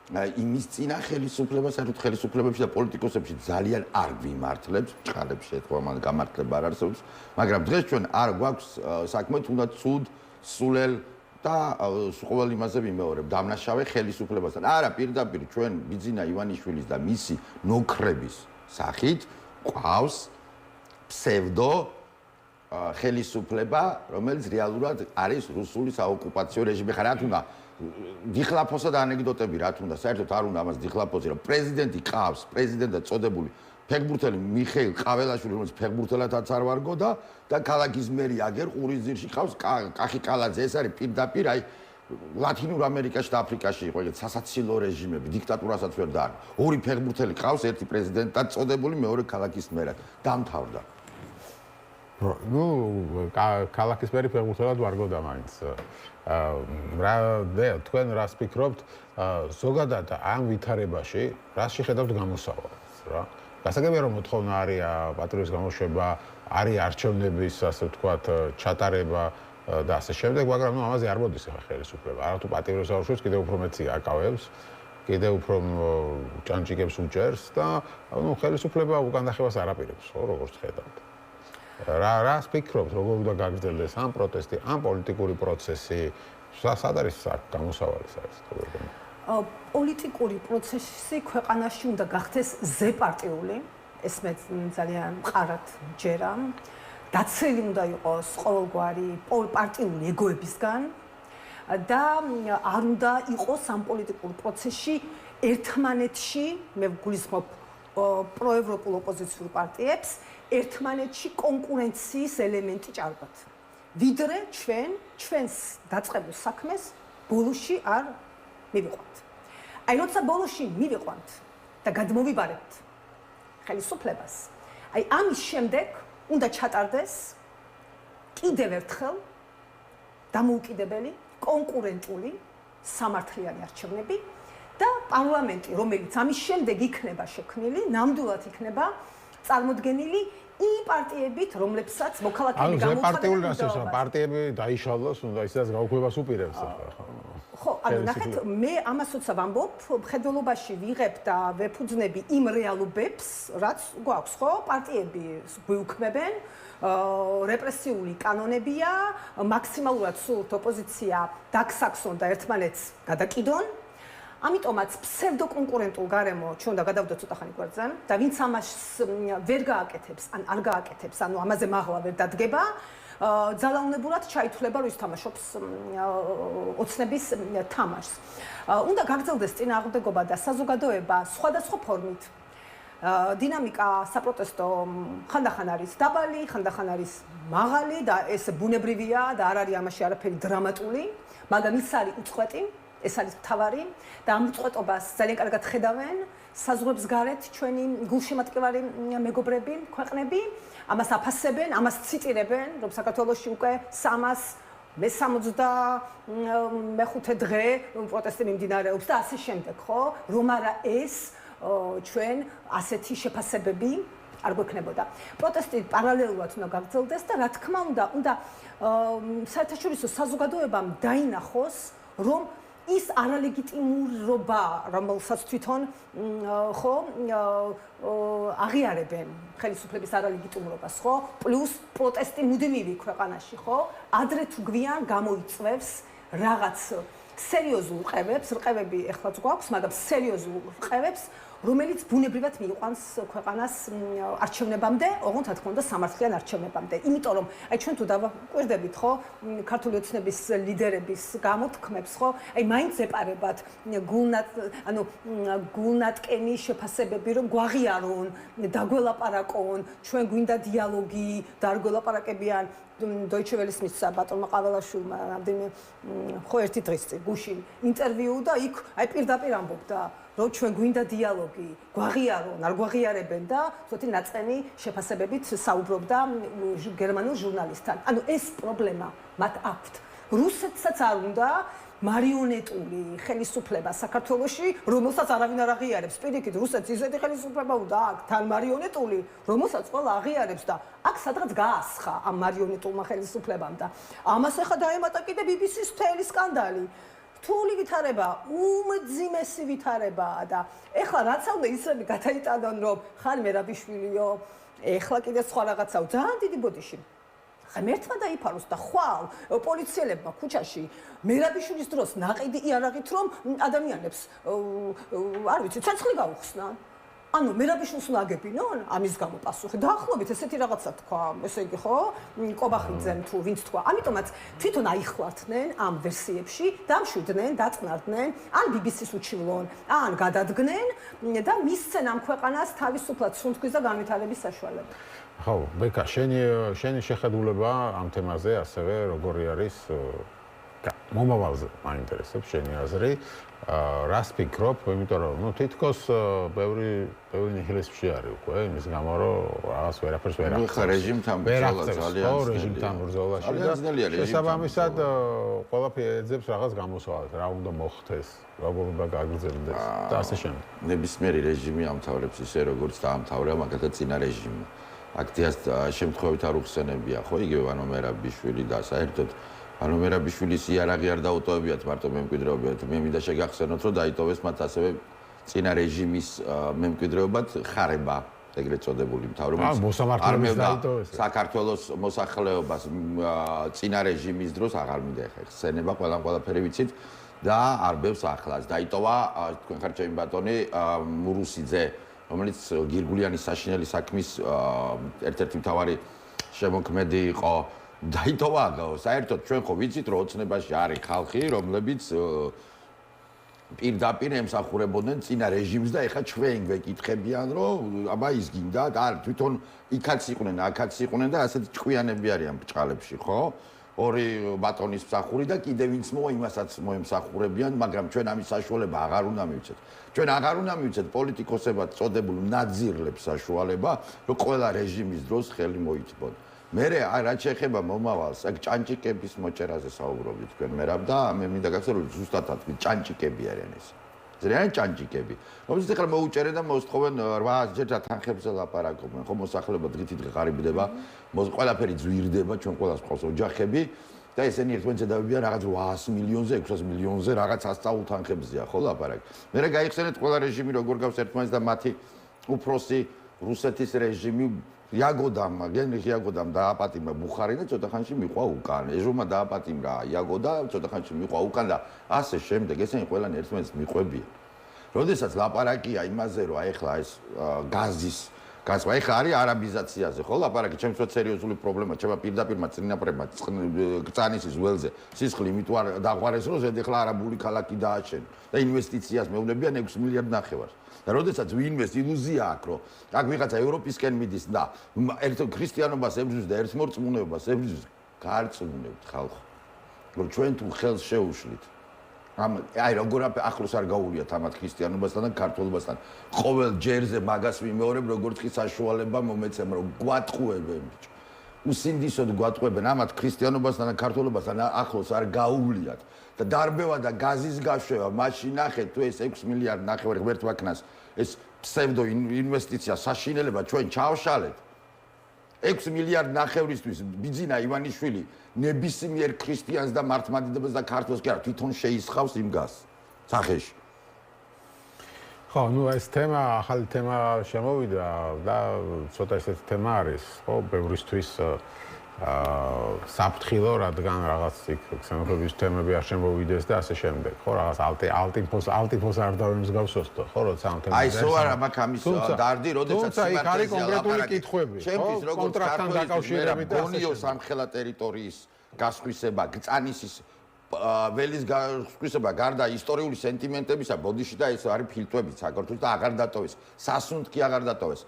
იმის წინა ხელისუფლება, საერთოდ ხელისუფლებებში და პოლიტიკოსებში ძალიან არ გვიმართლებს, ჭხალებს ეთქვა, მან გამართლება არ არსებობს, მაგრამ დღეს ჩვენ არ გვაქვს საქმე თუნდაც ცუდ, სულელ და ყოველ იმაზე ვიმეორებ დამნაშავე ხელისუფლებასთან. არა, პირდაპირ ჩვენ ბიძინა ივანიშვილის და მისი ნოქრების სახით ყავს ფსევდო ხელისუფლება, რომელიც რეალურად არის რუსული საოკუპაციო რეჟიმი. ხა რა თუნდა დიხლაფოსა და ანეკდოტები რა თუნდა, საერთოდ არ უნდა ამას დიხლაფოსი, რომ პრეზიდენტი ყავს, პრეზიდენტად წოდებული ფეხბურთელი მიხეილ ყაველაშვილი, რომელიც ფეხბურთელადაც არ ვარგო და ქალაქის მერი აგერ ყურიზირში ყავს კახი კალაძე, ეს არის პირდაპირ აი ლათინურ ამერიკაში და აფრიკაში იყო ეგეთ სასაცილო რეჟიმები, დიქტატურასაც ვერ დაარგო. ორი ფეხბურთელი ყავს, ერთი პრეზიდენტად წოდებული, მეორე ქალაქის მერად. დამთავრდა. ნუ ქალაქის მერი ფეხბურთელად ვარგოდა მაინც. რა თქვენ რას ფიქრობთ ზოგადად ამ ვითარებაში, რას შეხედავთ გამოსავალს რა? გასაგებია რომ მოთხოვნა არის პატრიოტის გამოშვება, არის არჩევნების ასე ვთქვათ ჩატარება და ასე შემდეგ, მაგრამ ნუ ამაზე არ მოდის ახლა ხელისუფლება. არა თუ პატრიოტის გამოშვებს კიდევ უფრო მეცი აკავებს, კიდევ უფრო ჭანჭიკებს უჭერს და ნუ ხელისუფლება უკან დახევას არ აპირებს, ხო, როგორც ხედავთ. რას ფიქრობთ, როგორ უნდა გაგრძელდეს ამ პროტესტი, ამ პოლიტიკური პროცესი, სად არის გამოსავალი საერთოდ? პოლიტიკური პროცესი ქვეყანაში უნდა გახდეს ზეპარტიული, ეს მე ძალიან მყარად ჯერა. დაცელი უნდა იყოს ყოველგვარი პარტიული ეგოებისგან და არ უნდა იყოს ამ პოლიტიკურ პროცესში ერთმანეთში, მე გულისხმობ პროევროპულ ოპოზიციურ პარტიებს, ერთმანეთში კონკურენციის ელემენტი ჭარბად. ვიდრე ჩვენს დაწყებულ საქმეს ბოლოში არ მივიყვანთ. აი როცა ბოლოში მივიყვანთ და გადმოვიბარებთ ხელისუფლებას, აი ამის შემდეგ უნდა ჩატარდეს კიდევ ერთხელ დამოუკიდებელი, კონკურენტული, სამართლიანი არჩევნები და პარლამენტი, რომელიც ამის შემდეგ იქნება შექმნილი, ნამდვილად იქნება წარმოდგენილი იმ პარტიებით, რომლებსაც მოქალაქეები გამოუცხადებენ. პარტიები დაიშალოს, უნდა ისაც გაუქმებას უპირებს ახლა. ხო, ანუ ნახეთ, მე ამას როცა ვამბობ, მხედველობაში ვიღებ და ვეფუძნები იმ რეალობებს, რაც გვაქვს, ხო? პარტიები გვიუქმებენ, რეპრესიული კანონებია, მაქსიმალურად სურთ ოპოზიცია დაგსაქსონ და ერთმანეთს გადაკიდონ. ამიტომაც ფსევდოკონკურენტულ გარემო ჩვენ უნდა გადავდოთ ცოტა ხანი გვერდზე და ვინც ამას ვერ გააკეთებს, ან არ გააკეთებს, ანუ ამაზე მაღლა ვერ დადგება, ძალაუნებურად ჩაითვლება, რომ ის თამაშობს ოცნების თამაშს. უნდა გაგრძელდეს წინააღმდეგობა და საზოგადოება სხვადასხვა ფორმით. დინამიკა საპროტესტო ხანდახან არის დაბალი, ხანდახან არის მაღალი და ეს ბუნებრივია და არ არის ამაში არაფერი დრამატული, მაგრამ ის არის უწყვეტი. ეს არის მთავარი და ამ უწყვეტობას ძალიან კარგად ხედავენ საზღვრებს გარეთ ჩვენი გულშემატკივარი მეგობრები, ქვეყნები, ამას აფასებენ, ამას ციტირებენ, რომ საქართველოში უკვე 365 დღე პროტესტი მიმდინარეობს და ასე შემდეგ, ხო? რომ არა ეს ჩვენ ასეთი შეფასებები არ გვექნებოდა. პროტესტი პარალელურად უნდა გაგრძელდეს და რა თქმა უნდა საერთაშორისო საზოგადოებამ დაინახოს, რომ ის არალეგიტიმურობა, რომელსაც თვითონ ხო აღიარებენ ხელისუფლების არალეგიტიმურობას, ხო? პლუს პროტესტი მუდმივი ქვეყანაში, ხო? ადრე თუ გვიან გამოიწვევს რაღაც სერიოზულ ყევებს, რყევები ეხლაც გვაქვს, მაგრამ სერიოზულ ყევებს, რომელიც ბუნებრივად მიიყვანს ქვეყანას არჩევნებამდე, ოღონდ რა თქმა უნდა სამართლიან არჩევნებამდე. იმიტომ რომ აი ჩვენ თუ დავაკვირდებით, ხო, ქართული ოცნების ლიდერების გამოთქმებს, ხო, აი მაინც ეპარებათ გულნატკენი შეფასებები, რომ გვაღიარონ, დაგველაპარაკონ, ჩვენ გვინდა დიალოგი, და არ გველაპარაკებიან Deutsche Welle-ის მისცა ბატონმა ყაველაშვილმა რამდენიმე ხო ერთი დღის წინ გუშინ ინტერვიუ და იქ აი პირდაპირ ამბობდა რომ ჩვენ გვინდა დიალოგი, გვაღიარონ, არ გვაღიარებენ და ცოტა ნაწყენი შეფასებებით საუბრობდა გერმანულ ჟურნალისტთან. ანუ ეს პრობლემა მათ აქვთ. რუსეთსაც არ უნდა მარიონეტული ხელისუფლება საქართველოში, რომელსაც არავინ არ აღიარებს. პირიქით, რუსეთს ისეთი ხელისუფლება უნდა აქვს, თან მარიონეტული, რომელსაც ყველა აღიარებს და აქ სადღაც გაასხა ამ მარიონეტულმა ხელისუფლებამ და ამას ახლა დაემატა კიდე BBC-ის მთელი სკანდალი. რთული ვითარება, უმძიმესი ვითარებაა და ეხლა რაც უნდა ისრები გადაიტანონ, რომ ხან მერაბიშვილიო, ეხლა კიდე სხვა რაღაცაო, ძალიან დიდი ბოდიში. ღმერთმა დაიფაროს და ხვალ პოლიციელებმა ქუჩაში მერაბიშვილის დროს ნაყიდი იარაღით რომ ადამიანებს არ ვიცი, ცეცხლი გაუხსნან. ანუ მერაბიშვილს უნდა აგებინონ ამის გამო პასუხი. დაახლოებით ესეთი რაღაცა თქვა, ესე იგი ხო, კობახიძემ თუ ვინც თქვა. ამიტომაც თვითონ აიხლარდნენ ამ ვერსიებში, დამშვიდნენ, დაწნარდნენ, ან BBC-ს უჩივლონ, ან გადადგნენ და მისცენ ამ ქვეყანას თავისუფლად სუნთქვის და განვითარების საშუალება. ხო, ბეკა, შენი შეხედულება ამ თემაზე ასევე როგორი არის მომავალზე მაინტერესებს შენი აზრი. რას ფიქრობ, იმიტომ რომ თითქოს ბევრი ნიჰილიზმში არის უკვე, იმის გამო რომ რაღაც ვერაფერს ვერ ახდენს. ხა რეჟიმთან ბრძოლა ძალიან რეჟიმთან ბრძოლაში და შესაბამისად ყველაფერი ეძებს რაღაც გამოსავალს, რა უნდა მოხდეს, როგორ უნდა გაგრძელდეს და ასე შემდეგ. ნებისმიერი რეჟიმი ამთავრებს ისე როგორც დაამთავრა მაგათა წინა რეჟიმი. აქტიას შემთხვევით არ უხსენებია, ხო, იგივე ვანო მერაბიშვილი და საერთოდ ანუ მერაბიშვილის იარაღი არ დაუტოვებიათ მარტო მემკვიდრეობად. მე მინდა შეგახსენოთ, რომ დაიტოვეს მათ ასევე წინა რეჟიმის მემკვიდრეობად ხარება, ეგრეთ წოდებული მთავრობის. მოსამართლეებს საქართველოს მოსახლეობას წინა რეჟიმის დროს აღარ მინდა ხსენება, ყველაფერი ვიცით და არბევს ახლაც. დაიტოვა თქვენ ხარ ჩემი ბატონი მურუსიძე, რომელიც გირგულიანის საშინელი საქმის ერთ-ერთი მთავარი შემოქმედი იყო. დაიტოვა საერთოდ ჩვენ ხო ვიცით რომ ოცნებაში არის ხალხი რომლებიც პირდაპირ ემსახურებოდნენ წინა რეჟიმს და ეხლა ჩვენ გვეკითხებიან რომ აბა ის გინდა და თვითონ იქაც იყვნენ აქაც იყვნენ და ასეთი ჭკვიანები არიან ბჭყალებში ხო ორი ბატონის მსახური და კიდევ ვინც მოვა იმასაც მოემსახურებიან, მაგრამ ჩვენ ამის საშუალება აღარ უნდა მივცეთ. ჩვენ აღარ უნდა მივცეთ პოლიტიკოსებად წოდებულ ნაძირლებს საშუალება, რომ ყველა რეჟიმის დროს ხელი მოითბონ. მე რაც შეეხება მომავალს, აქ ჭანჭიკების მოჭერაზე საუბრობთ თქვენ მერაბ და მე მინდა გახსოვდეს რომ ზუსტად თქვი ჭანჭიკები არიან ეს. ზრიან ჭანჭიკები. რომელზეც ახლა მოუჭერენ და მოსთხოვენ 800 ჯერ თანხებზე ლაპარაკობენ. ხო მოსახლეობა დღითიდღე ღარიბდება, ყველაფერი ძვირდება, ჩვენ ყველას ყავს ოჯახები და ესენი ერთმანეთზე დავიბიან რაღაც 800 მილიონზე, 600 მილიონზე რაღაც ასწაულ თანხებზეა, ხო ლაპარაკი. მე გაიხსენეთ ყველა რეჟიმი როგორ გავს ერთმანეთს და მათი უფროსი რუსეთის რეჟიმი იაგოდამ, გენრიხ იაგოდამ დააპატიმრა ბუხარი და ცოტა ხანში მიყვა უკან. ეჟომა დააპატიმრა იაგოდა, ცოტა ხანში მიყვა უკან და ასე შემდეგ. ესენი ყველანი ერთმანეთს მიყვებიან. როდესაც ლაპარაკია იმაზე, რომ აი ახლა ეს გაზის გასვა, ახლა არის არაბიზაციაზე, ხო? ლაპარაკი ჩემს უფრო სერიოზული პრობლემა, ჩემა პირდაპირმა წინაპრებმა კწანისის ველზე სისხლი იმით ვარ დაღვარეს, რომ ზედ ახლა არაბული ქალაქი დააჩენ და ინვესტიციას მეუბნებიან 6 მილიარდ ნახევარს. და როდესაც ვინმეს ილუზია აქვს, რომ აქ ვიღაცა ევროპისკენ მიდის და ერთ ქრისტიანობას ებრძვის და ერთ მორწმუნეობას ებრძვის, გარწმუნებთ ხალხო, რომ ჩვენ თუ ხელს შეუშლით. აი როგორ ახლოს არ გაუვლიათ ამათ ქრისტიანობასთან და ქართულობასთან. ყოველ ჯერზე მაგას ვიმეორებ, როგორც კი საშუალება მომეცემ, რომ გვატყუებენ ბიჭო. უსინდისოდ გვატყუებენ ამათ ქრისტიანობასთან და ქართულობასთან ახლოს არ გაუვლიათ. და დარბევა და გაზის გაშვება, მაშინ ნახეთ თუ ეს 6 მილიარდ ნახევარი ღმერთ ვაქნას ეს ფსევდო ინვესტიცია საშინელება ჩვენ ჩავშალეთ 6 მილიარდ ნახევრისთვის ბიძინა ივანიშვილი ნებისმიერ ქრისტიანს და მართლმადიდებლს და ქართველს კი არა თვითონ შეისხავს იმ გაზს სახეში. ხო, ნუ ეს თემა, ახალი თემა შემოვიდა და ცოტა ესეთი თემა არის, ხო, ბევრისთვის საფრთხილო, რადგან რაღაც იქ ქსენოფობიის თემები არ შემოვიდეს და ასე შემდეგ. ხო, რაღაც ალტიფოს არ დავიმსგავსოსტო, ხო, როცა ამ თემაზე. აი, სულ არა მაქვს ამის დარდი, როდესაც იქ არის კონკრეტული კითხვები, ჩემთვის როგორც კონტრაქტთან დაკავშირებით გონიო სამხელა ტერიტორიის გასხვისება, გწანისის ველის გასხვისება გარდა ისტორიული სენტიმენტებისა, ბოდიში და ეს არის ფილტვებიც საქართველოს და აღარ დატოვეს. სასუნთქი აღარ დატოვეს.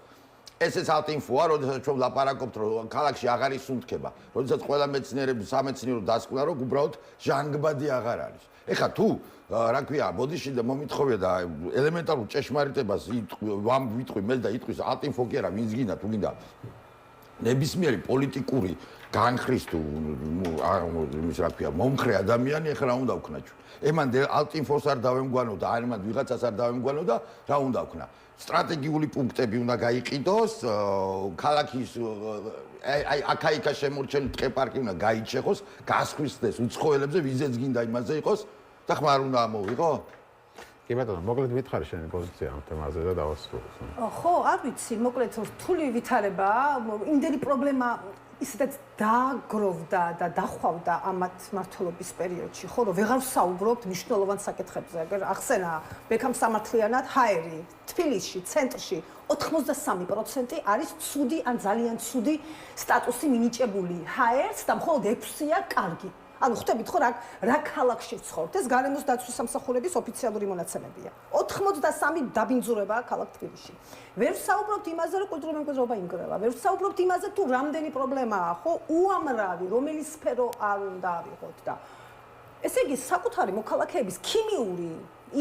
ესეც ალტინფოა, როდესაც ჩვენ ლაპარაკობთ, რომ ქალაქში აღარ ისუნთქება. როდესაც ყველა მეცნიერები სამეცნიერო დასკვნა, რომ უბრალოდ ჟანგბადი აღარ არის. ეხლა თუ რა ქვია, ბოდიში და მომითხოვია და ელემენტარულ ჭეშმარიტებას ვიტყვი მე და იტყვის ალტინფო კი არა, ვინც გინდა თუ გინდა ნებისმიერი პოლიტიკური განხრის თუ იმის რა ქვია, მომხრე ადამიანი ეხლა რა უნდა ვქნა ჩვენ. ემანდ ალტინფოს არ დავემგვანო და არამედ ვიღაცას არ დავემგვანო და რა უნდა ვქნა. სტრატეგიული პუნქტები უნდა გაიყიდოს, ქალაქის აი აქა-იქა შემორჩენილი ტყე-პარკი უნდა გაიჩეხოს, გასხვისდეს უცხოელებზე, ვიზეც გინდა იმაზე იყოს და ხმა არ უნდა ამოვიღო? კი ბატონო, მოკლედ ვითხარი შენი პოზიცია ამ თემაზე და დავასრულოთ. ხო, არ ვიცი, მოკლედ რთული ვითარება, იმდენი პრობლემა ისედაც დააგროვდა და დახვავდა ამათ მმართველობის პერიოდში, ხო, რომ ვეღარ ვსაუბრობთ მნიშვნელოვან საკითხებზე. აგერ ახსენა ბექამ სამართლიანად ჰაერი, თბილისში, ცენტრში 83% არის ცუდი ან ძალიან ცუდი სტატუსი მინიჭებული ჰაერს და მხოლოდ 6-ია კარგი. ანუ ხვდებით ხო რა ქალაქში ვცხოვრთ? ეს გარემოს დაცვის სამსახურების ოფიციალური მონაცემებია. 83 დაბინძურებაა ქალაქ თბილისში. ვერ ვსაუბრობთ იმაზე, რომ კულტურული მემკვიდრეობა იმგრევა. ვერ ვსაუბრობთ იმაზე, თუ რამდენი პრობლემაა, ხო, უამრავი, რომელი სფერო არ უნდა ავიღოთ და ესე იგი საკუთარი მოქალაქეების ქიმიური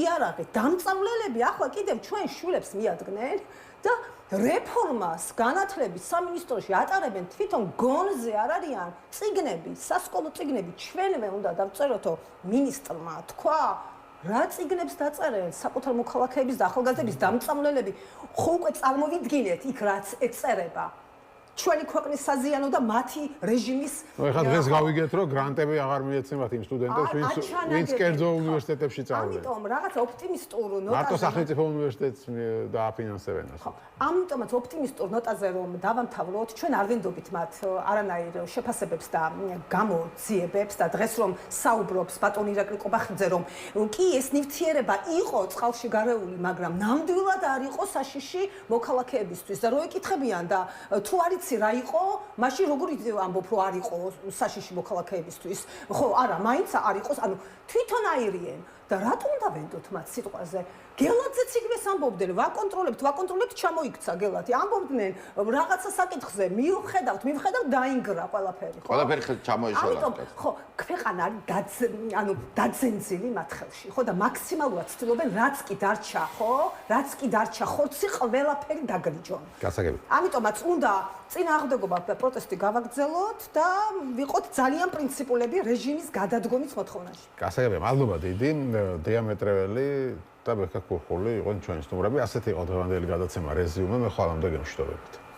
იარაღი, დამწავლელები ახლა კიდევ ჩვენ შვილებს მიადგნენ და რეფორმას განათლების სამინისტროში ატარებენ თვითონ გონზე არ არიან წიგნები, სასკოლო წიგნები ჩვენვე უნდა დავწეროთო მინისტრმა თქვა რა წიგნებს დაწერენ საკუთარ მოქალაქეების და ახალგაზრდების დამწავლელები ხო უკვე წარმოვიდგინეთ იქ რაც ეწერება ჩვენი ქვეყნის საზიანო და მათი რეჟიმის ეხლა დღეს გავიგეთ რომ გრანტები აღარ მიეცემათ იმ სტუდენტებს ვინც კერძო უნივერსიტეტებში წავიდნენ ამიტომ რაღაც ოპტიმისტურ ნოტაზე მარტო სახელმწიფო უნივერსიტეტს დააფინანსებენ ასე ამიტომაც ოპტიმისტურ ნოტაზე რომ დავამთავროთ ჩვენ არ ვინდობით მათ არანაირ შეფასებებს და გამოძიებებს და დღეს რომ საუბრობს ბატონი ირაკლი ყობახიძე რომ კი ეს ნივთიერება იყო წყალში გარეული მაგრამ ნამდვილად არ იყო საშიში მოქალაქეებისთვის და რო ეკითხებიან და თუ არის პროცესი რა იყო? მაშინ როგორ ამბობ რომ არ იყო საშიში მოქალაქეებისთვის? ხო, არა, მაინც არ იყოს, ანუ თვითონ აირიენ და რატომ დავენდოთ მათ სიტყვაზე? გელაძეც იგივეს ამბობდნენ, ვაკონტროლებთ, ჩამოიქცა გელათი. ამბობდნენ რაღაცა საკითხზე, მივხედავთ, დაინგრა ყველაფერი, ხო? ყველაფერი ჩამოეშალა. ამიტომ, ხო, ქვეყანა არის დაძენძილი მათ ხელში, ხო და მაქსიმალურად ცდილობენ, რაც კი დარჩა, ხორცი ყველაფერი დაგლიჯონ. გასაგები. ამიტომაც უნდა წინააღმდეგობა და პროტესტი გავაგრძელოთ და ვიყოთ ძალიან პრინციპულები რეჟიმის გადადგომის მოთხოვნაში. გასაგებია, მადლობა დიდი. დიამეტრეველი და ბექა ქურხული იყვნენ ჩვენი სტუმრები. ასეთი იყო დღევანდელი გადაცემა რეზიუმე. მე ხვალამდე გემშვიდობებით.